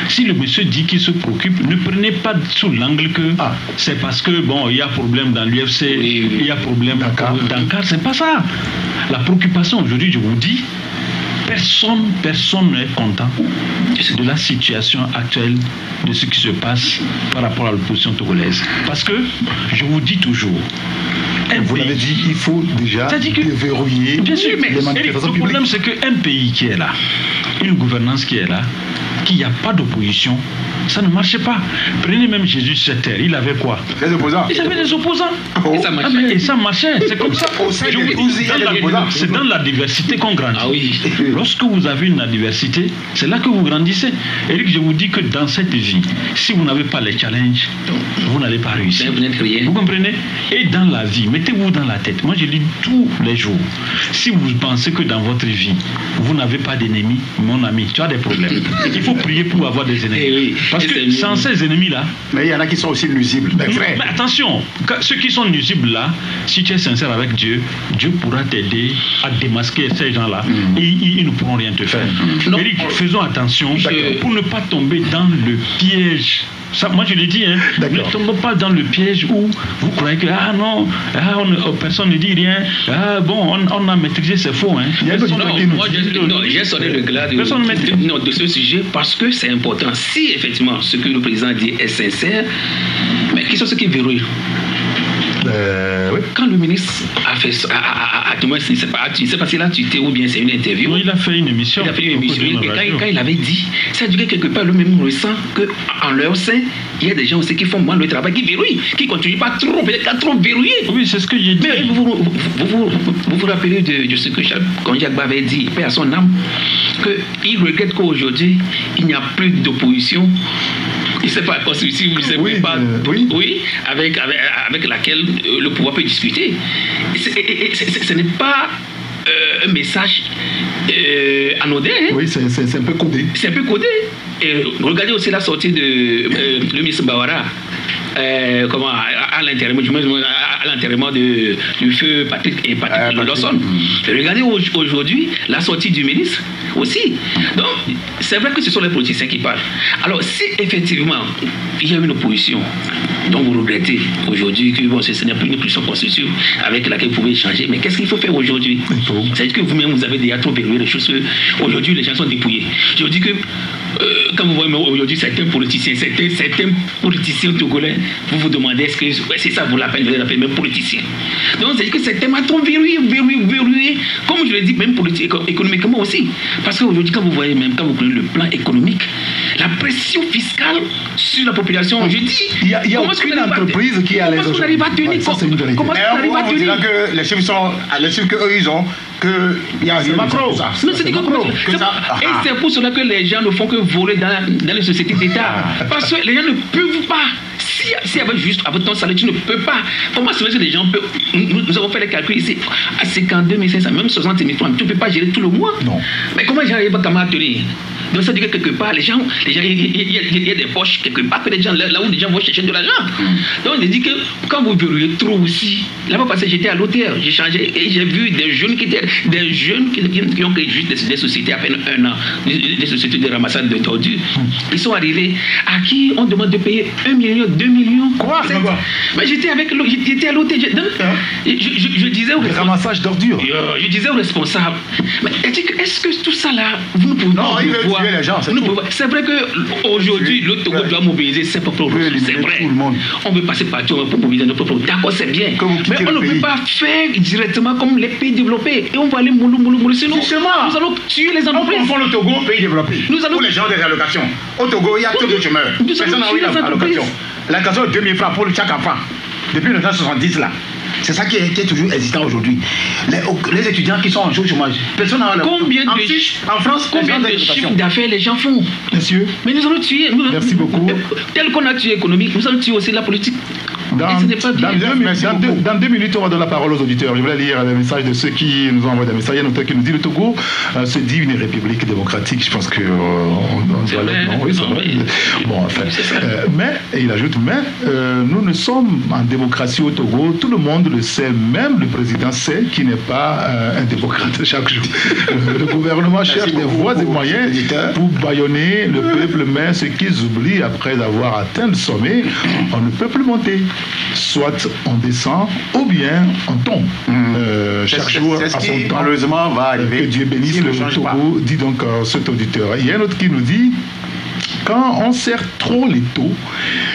Si le monsieur dit qu'il se préoccupe, ne prenez pas sous l'angle que c'est parce que bon, il y a problème dans l'UFC, il y a problème dans CAR, c'est pas ça. La préoccupation aujourd'hui, je vous dis, personne n'est content de la situation actuelle, de ce qui se passe par rapport à l'opposition togolaise. Parce que je vous dis toujours, un vous l'avez dit, il faut déjà déverrouiller bien sûr, mais les manifestations le problème, c'est qu'un pays qui est là, une gouvernance qui est là, qu'il n'y a pas d'opposition, ça ne marchait pas. Prenez même Jésus sur cette terre, il avait quoi? Des opposants. Il avait des opposants. Oh. Et ça marchait. C'est comme ça. C'est dans la diversité qu'on grandit. Ah oui. Lorsque vous avez une diversité, c'est là que vous grandissez. Eric, je vous dis que dans cette vie, si vous n'avez pas les challenges, vous n'allez pas réussir. Vous n'êtes rien. Vous comprenez? Et dans la vie, mettez-vous dans la tête. Moi, je dis tous les jours, si vous pensez que dans votre vie, vous n'avez pas d'ennemis, mon ami, tu as des problèmes. Il faut prier pour avoir des ennemis. Oui. Parce que sans ces ennemis-là... Mais il y en a qui sont aussi nuisibles. Mais attention, ceux qui sont nuisibles là, si tu es sincère avec Dieu, Dieu pourra t'aider à démasquer ces gens-là et ils ne pourront rien te faire. Eric, faisons attention pour ne pas tomber dans le piège. Ça, moi je l'ai dit, ne tombez pas dans le piège où vous croyez que personne ne dit rien, on a maîtrisé, c'est faux. Moi j'ai sonné le glas de ce sujet parce que c'est important. Si effectivement ce que le président dit est sincère, mais qui sont ceux qui verrouillent? Oui. Quand le ministre a fait ça, je ne sais pas si là tu t'es ou bien c'est une interview. Oui, il a fait une émission. Quand il avait dit, ça veut dire que quelque part lui-même ressent qu'en leur sein, il y a des gens aussi qui font mal le travail, qui verrouillent, qui ne continuent pas trop, peut-être à trop verrouiller. Oui, c'est ce que j'ai dit. Mais vous vous rappelez de ce que Jacques avait dit, paix à son âme, qu'il regrette qu'aujourd'hui, il n'y a plus d'opposition. Il ne sait pas si vous ne savez pas. Oui, avec laquelle le pouvoir peut discuter. Ce n'est pas un message anodin. Oui, c'est un peu codé. C'est un peu codé. Et regardez aussi la sortie de le ministre Bawara. À l'enterrement du feu Patrick Lawson. Regardez aujourd'hui la sortie du ministre aussi. Donc, c'est vrai que ce sont les politiciens qui parlent. Alors, si effectivement il y a une opposition dont vous regrettez aujourd'hui que ce n'est plus une opposition constitutive avec laquelle vous pouvez échanger, mais qu'est-ce qu'il faut faire aujourd'hui? C'est-à-dire que vous-même vous avez déjà trop verrouillé les choses. Aujourd'hui, les gens sont dépouillés. Je dis que quand vous voyez aujourd'hui certains politiciens togolais, vous vous demandez est-ce que c'est ça vous l'appelez même politicien. Donc c'est que certains trop verrouillé, comme je l'ai dit, même économiquement aussi. Parce qu'aujourd'hui, quand vous prenez le plan économique, la pression fiscale sur la population, je dis, il y a aucune entreprise qui a les comment on arrive à tenir? Comment on arrive à tenir que les chiffres sont les chiffres qu'eux ils ont, qu'il y a macro. Et c'est pour cela que les gens ne font que voler dans les sociétés d'État. Parce que les gens ne peuvent pas. Si avec juste avec ton salaire, tu ne peux pas. Comment c'est vrai que les gens peuvent. Nous avons fait les calculs ici. À 52 500, même 60 000 francs, tu ne peux pas gérer tout le mois. Non. Mais comment les gens arrivent à tenir? Donc ça veut dire que quelque part, il y a des poches quelque part que les gens, là où les gens vont chercher de l'argent. Donc on dit que quand vous verrouillez trop aussi, là-bas parce que j'étais à l'hôtel, j'ai changé et j'ai vu des jeunes qui ont créé juste des sociétés à peine un an, des sociétés de ramassage de tordures. Ils sont arrivés à qui on demande de payer 1 million, 2 millions. Quoi? Mais j'étais à l'hôtel. Je disais au ramassage d'ordures. Je disais au responsable, mais est-ce que tout ça là, vous ne pouvez pas voir? Les gens, c'est vrai qu'aujourd'hui, le Togo doit mobiliser ses propres ressources. C'est vrai. On veut passer partout pour mobiliser nos propres. D'accord, c'est bien. Mais on ne peut pas faire directement comme les pays développés. Et on va aller moulou. Sinon, nous allons tuer les entreprises. On confond le Togo pays développé. Pour les gens des allocations. Au Togo, il y a trop de chômeurs. Personne n'a eu l'allocation. L'allocation est 2 000 francs pour chaque enfant. Depuis 1970 là. C'est ça qui est toujours hésitant aujourd'hui. Les étudiants qui sont en chômage, personne n'a en France, combien de chiffres d'affaires les gens font? Monsieur. Mais nous allons tuer. Merci beaucoup. Tel qu'on a tué l'économie, nous allons tuer aussi la politique. Dans 2 minutes, on va donner la parole aux auditeurs. Je voulais lire les messages de ceux qui nous ont envoyé des messages. Il y a un auteur qui nous dit le Togo se dit une république démocratique. Je pense que doit l'être. Non, oui, c'est vrai. Bon, enfin. Et il ajoute, nous ne sommes en démocratie au Togo. Tout le monde le sait, même le président sait qu'il n'est pas un démocrate chaque jour. Le gouvernement cherche des voies et moyens pour bâillonner le peuple, mais ce qu'ils oublient après avoir atteint le sommet, on ne peut plus monter. Soit on descend ou bien on tombe. Chaque jour à son temps. Malheureusement va arriver. Que Dieu bénisse le Togo, dit donc cet auditeur. Il y a un autre qui nous dit quand on serre trop les taux,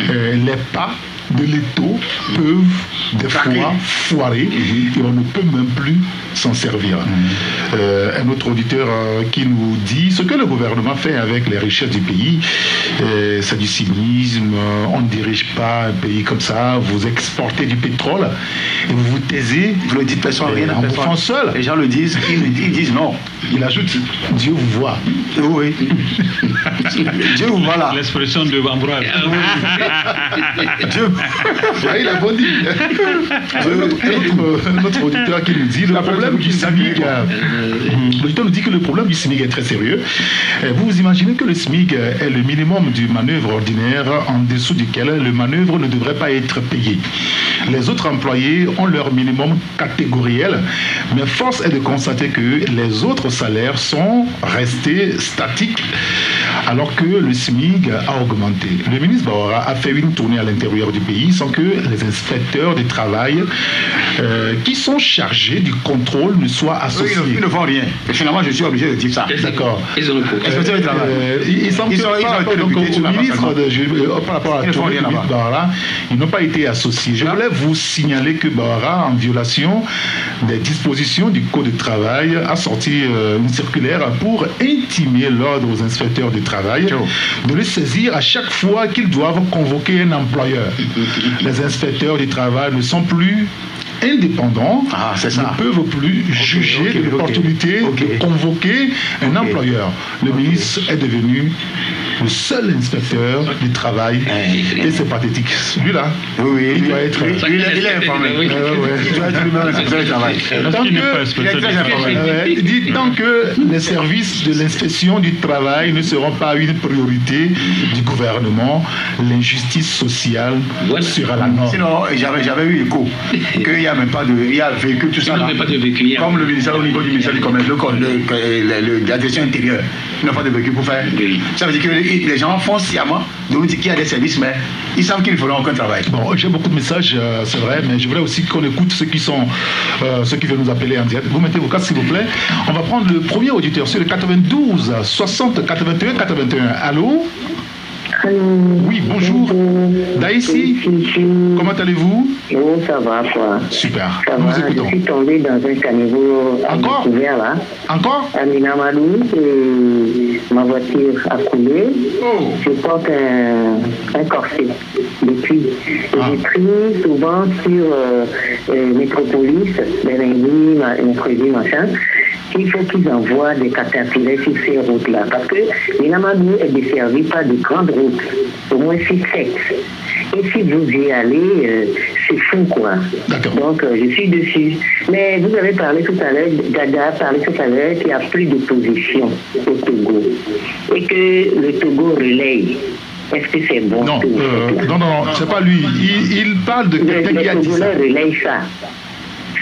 les pas de l'étau peuvent des fois foirer et on ne peut même plus s'en servir. Un autre auditeur qui nous dit ce que le gouvernement fait avec les richesses du pays, c'est du cynisme, on ne dirige pas un pays comme ça, vous exportez du pétrole et vous vous taisez, vous le dites personne, rien en bouffant seul. Les gens le disent, ils disent non. Il ajoute, Dieu vous voit. Oui. Dieu vous voit là. L'expression de Ambroise. Dieu. Il a bon dit. Notre auditeur qui nous dit le problème du SMIC. L'auditeur nous dit que le problème du SMIC est très sérieux. Vous imaginez que le SMIC est le minimum du manœuvre ordinaire en dessous duquel le manœuvre ne devrait pas être payé. Les autres employés ont leur minimum catégoriel, mais force est de constater que les autres salaires sont restés statiques alors que le SMIC a augmenté. Le ministre Bawara a fait une tournée à l'intérieur du pays sans que les inspecteurs du travail qui sont chargés du contrôle ne soient associés. Ils ne font rien. Et finalement, je suis obligé de dire ça. D'accord. Inspecteurs du travail. Il semble que par rapport à la tournée du ministre Bawara, ils n'ont pas été associés. Je voulais vous signaler que Bawara, en violation des dispositions du Code du travail, a sorti une circulaire pour intimer l'ordre aux inspecteurs du travail de le saisir à chaque fois qu'ils doivent convoquer un employeur. Les inspecteurs du travail ne sont plus indépendants, ne peuvent plus juger de l'opportunité de convoquer un employeur. Le ministre est devenu le seul inspecteur du travail et c'est pathétique. Celui-là, il doit être... Il est informé. Il doit être lui-même inspecteur du travail. Il dit tant que les services de l'inspection du travail ne seront pas une priorité du gouvernement, l'injustice sociale sera la norme. Sinon, j'avais eu écho qu'il n'y a même pas de... Il y a véhicule, tout ça. Comme le ministère au niveau du ministère du Commerce, la direction intérieure, il n'y a pas de véhicule pour faire. Ça veut dire que les gens font sciemment de nous dire qu'il y a des services, mais ils savent qu'ils ne feront aucun travail. Bon, j'ai beaucoup de messages, c'est vrai, mais je voudrais aussi qu'on écoute ceux qui veulent nous appeler en direct. Vous mettez vos casques, s'il vous plaît. On va prendre le premier auditeur sur le 92 60 81 81. Allô? Oui, bonjour. Daïsi, comment allez-vous? Oh, ça va, quoi. Super. Ça va, je suis tombé dans un caniveau découvert là. Encore? À Minamalou, ma voiture a coulé. Oh. Je porte un corset depuis. J'ai pris souvent sur Métropolis, Beningui, mercredi, machin. Il faut qu'ils envoient des caterpillars sur ces routes-là. Parce que Minamalou est desservi par de grandes routes, au moins 6-7. Et si vous y allez, c'est fou, quoi. Donc, je suis dessus. Mais vous avez parlé tout à l'heure, Dada a parlé tout à l'heure qu'il n'y a plus d'opposition au Togo. Et que le Togo relaye. Est-ce que c'est bon? Non, c'est pas lui. Il parle de quelqu'un qui a dit ça. Le Togo relaye ça.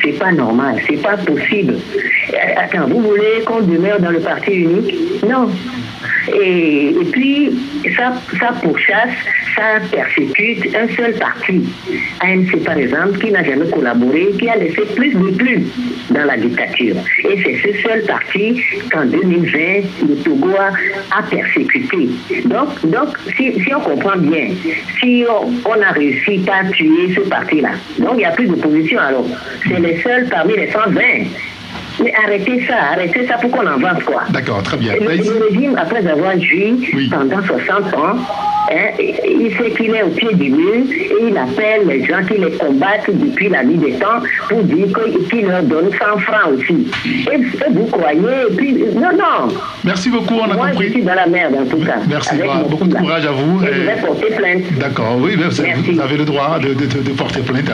C'est pas normal, c'est pas possible. Attends, vous voulez qu'on demeure dans le parti unique? Non. Et puis, ça pourchasse, ça persécute un seul parti. ANC, par exemple, qui n'a jamais collaboré, qui a laissé plus de plumes dans la dictature. Et c'est ce seul parti qu'en 2020, le Togo a persécuté. Donc si on comprend bien, si on a réussi à tuer ce parti-là, donc il n'y a plus d'opposition alors. C'est les seuls parmi les 120. Mais arrêtez ça pour qu'on avance, quoi. D'accord, très bien. Le régime, après avoir joui pendant 60 ans, il sait qu'il est au pied du mur et il appelle les gens qui les combattent depuis la nuit des temps pour dire qu'il leur donne 100 francs aussi. Et vous croyez, et puis, non. Merci beaucoup, on a compris. Moi, je suis dans la merde, en tout cas. Merci, beaucoup de courage à vous. Et je vais porter plainte. D'accord, oui, vous avez le droit de porter plainte.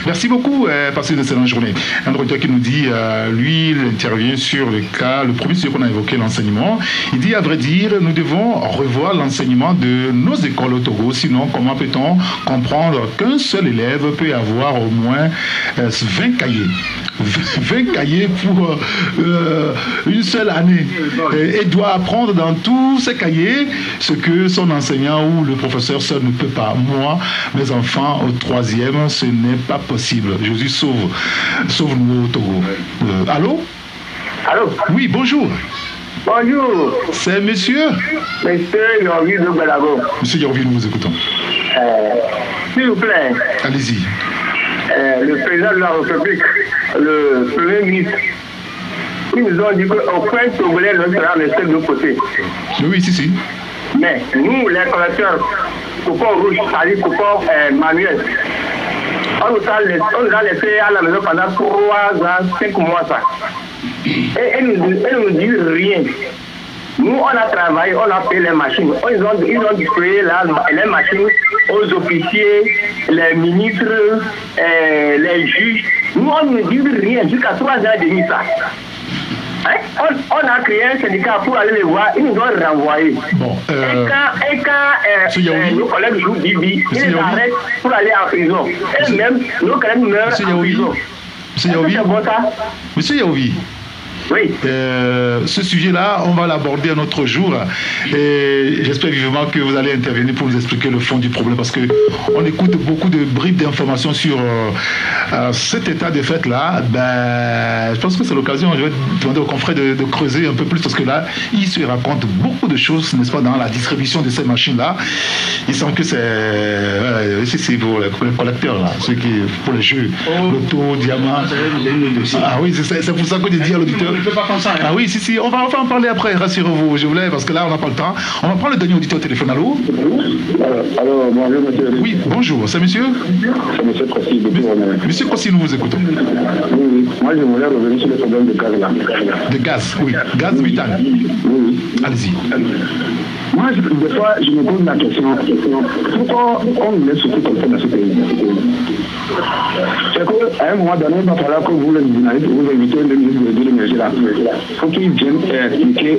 Merci beaucoup, passez une excellente journée. Un auditeur qui nous dit, lui, il intervient sur le cas, le premier sujet qu'on a évoqué, l'enseignement. Il dit, à vrai dire, nous devons revoir l'enseignement de nos écoles au Togo, sinon comment peut-on comprendre qu'un seul élève peut avoir au moins 20 cahiers 20 cahiers pour une seule année et doit apprendre dans tous ces cahiers ce que son enseignant ou le professeur seul ne peut pas. Moi, mes enfants au 3e, ce n'est pas possible. Jésus sauve-nous au Togo. Allô? Allô? Oui, bonjour. Bonjour. C'est monsieur? Monsieur Yorvi de Balago. Monsieur Yorvi, nous vous écoutons. S'il vous plaît. Allez-y. Le président de la République, le Premier ministre, ils nous ont dit qu'aucun Togolais ne sera resté de l'autre côté. Oui, si. Mais nous, les collecteurs, coupons rouge, c'est-à-dire coupons manuel, on nous a laissé à la maison pendant 3 ans, 5 mois ça. Et ils ne nous disent rien. Nous, on a travaillé, on a fait les machines. Ils ont distribué les machines aux officiers, les ministres, les juges. Nous, on ne dit rien jusqu'à 3 ans et demi ça. Hein? On a créé un syndicat pour aller les voir, ils nous ont renvoyés. Bon, et quand nos collègues jouent Bibi, ils les arrêtent pour aller en prison. Et même nos collègues meurent en prison. Monsieur Yaoui, Monsieur Yaoui. Oui. Ce sujet-là, on va l'aborder un autre jour. Et j'espère vivement que vous allez intervenir pour nous expliquer le fond du problème. Parce qu'on écoute beaucoup de bribes d'informations sur cet état de fait-là. Ben, je pense que c'est l'occasion, je vais demander aux confrères de creuser un peu plus. Parce que là, ils se racontent beaucoup de choses, n'est-ce pas, dans la distribution de ces machines-là. Il semble que c'est pour les collecteurs, là, ceux qui, pour les jeux, loto, diamant. Ah oui, c'est pour ça que je dis à l'auditeur. Pas comme ça, hein. Ah oui, si, on va en parler après, rassurez-vous, je voulais, parce que là, on n'a pas le temps. On va prendre le dernier auditeur au téléphone. Allô? Alors, bonjour, monsieur. Oui, bonjour, c'est monsieur? C'est monsieur Kossi. Monsieur Kossi, nous vous écoutons. Oui, moi, je voulais revenir sur le problème de gaz, là. De gaz, oui, gaz méthane. Oui. Allez-y. Moi, des fois, je me pose la question, pourquoi on nous laisse surtout comme ça dans ce pays? C'est qu'à un moment donné, il va falloir que vous, les journalistes, vous invitez le ministre de l'énergie là. Il faut qu'il vienne expliquer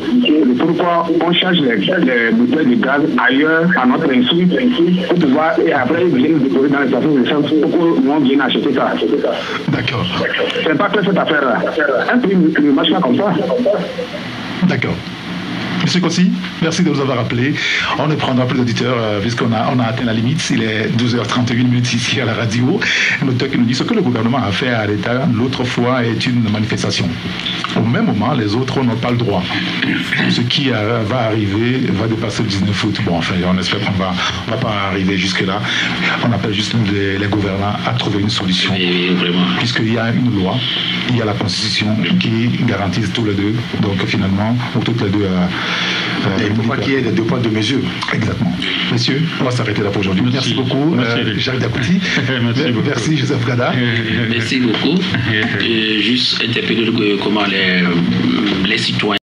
pourquoi on change les bouteilles de gaz ailleurs à notre insu pour pouvoir, et après ils viennent déposer dans les stations d'essence pour que nous vienne acheter ça. D'accord. C'est pas que cette affaire-là. Un prix ne marche pas comme ça. D'accord. Monsieur Kossi, merci de nous avoir appelé. On ne prendra plus d'auditeurs puisqu'on a atteint la limite. Il est 12h31 ici à la radio. Un auteur qui nous dit ce que le gouvernement a fait à l'État l'autre fois est une manifestation. Au même moment, les autres n'ont pas le droit. Ce qui va arriver va dépasser le 19 août. Bon, enfin, on espère qu'on va pas arriver jusque-là. On appelle juste les gouvernants à trouver une solution. Puisqu'il y a une loi, il y a la Constitution qui garantissent tous les deux. Donc finalement, ou toutes les deux... il ne faut pas qu'il y ait des 2 poids 2 mesures. Exactement. Messieurs, on va s'arrêter là pour aujourd'hui. Merci beaucoup, Jacques Dapouty. Merci, Joseph Gada. Merci beaucoup. Juste interpeller comment les citoyens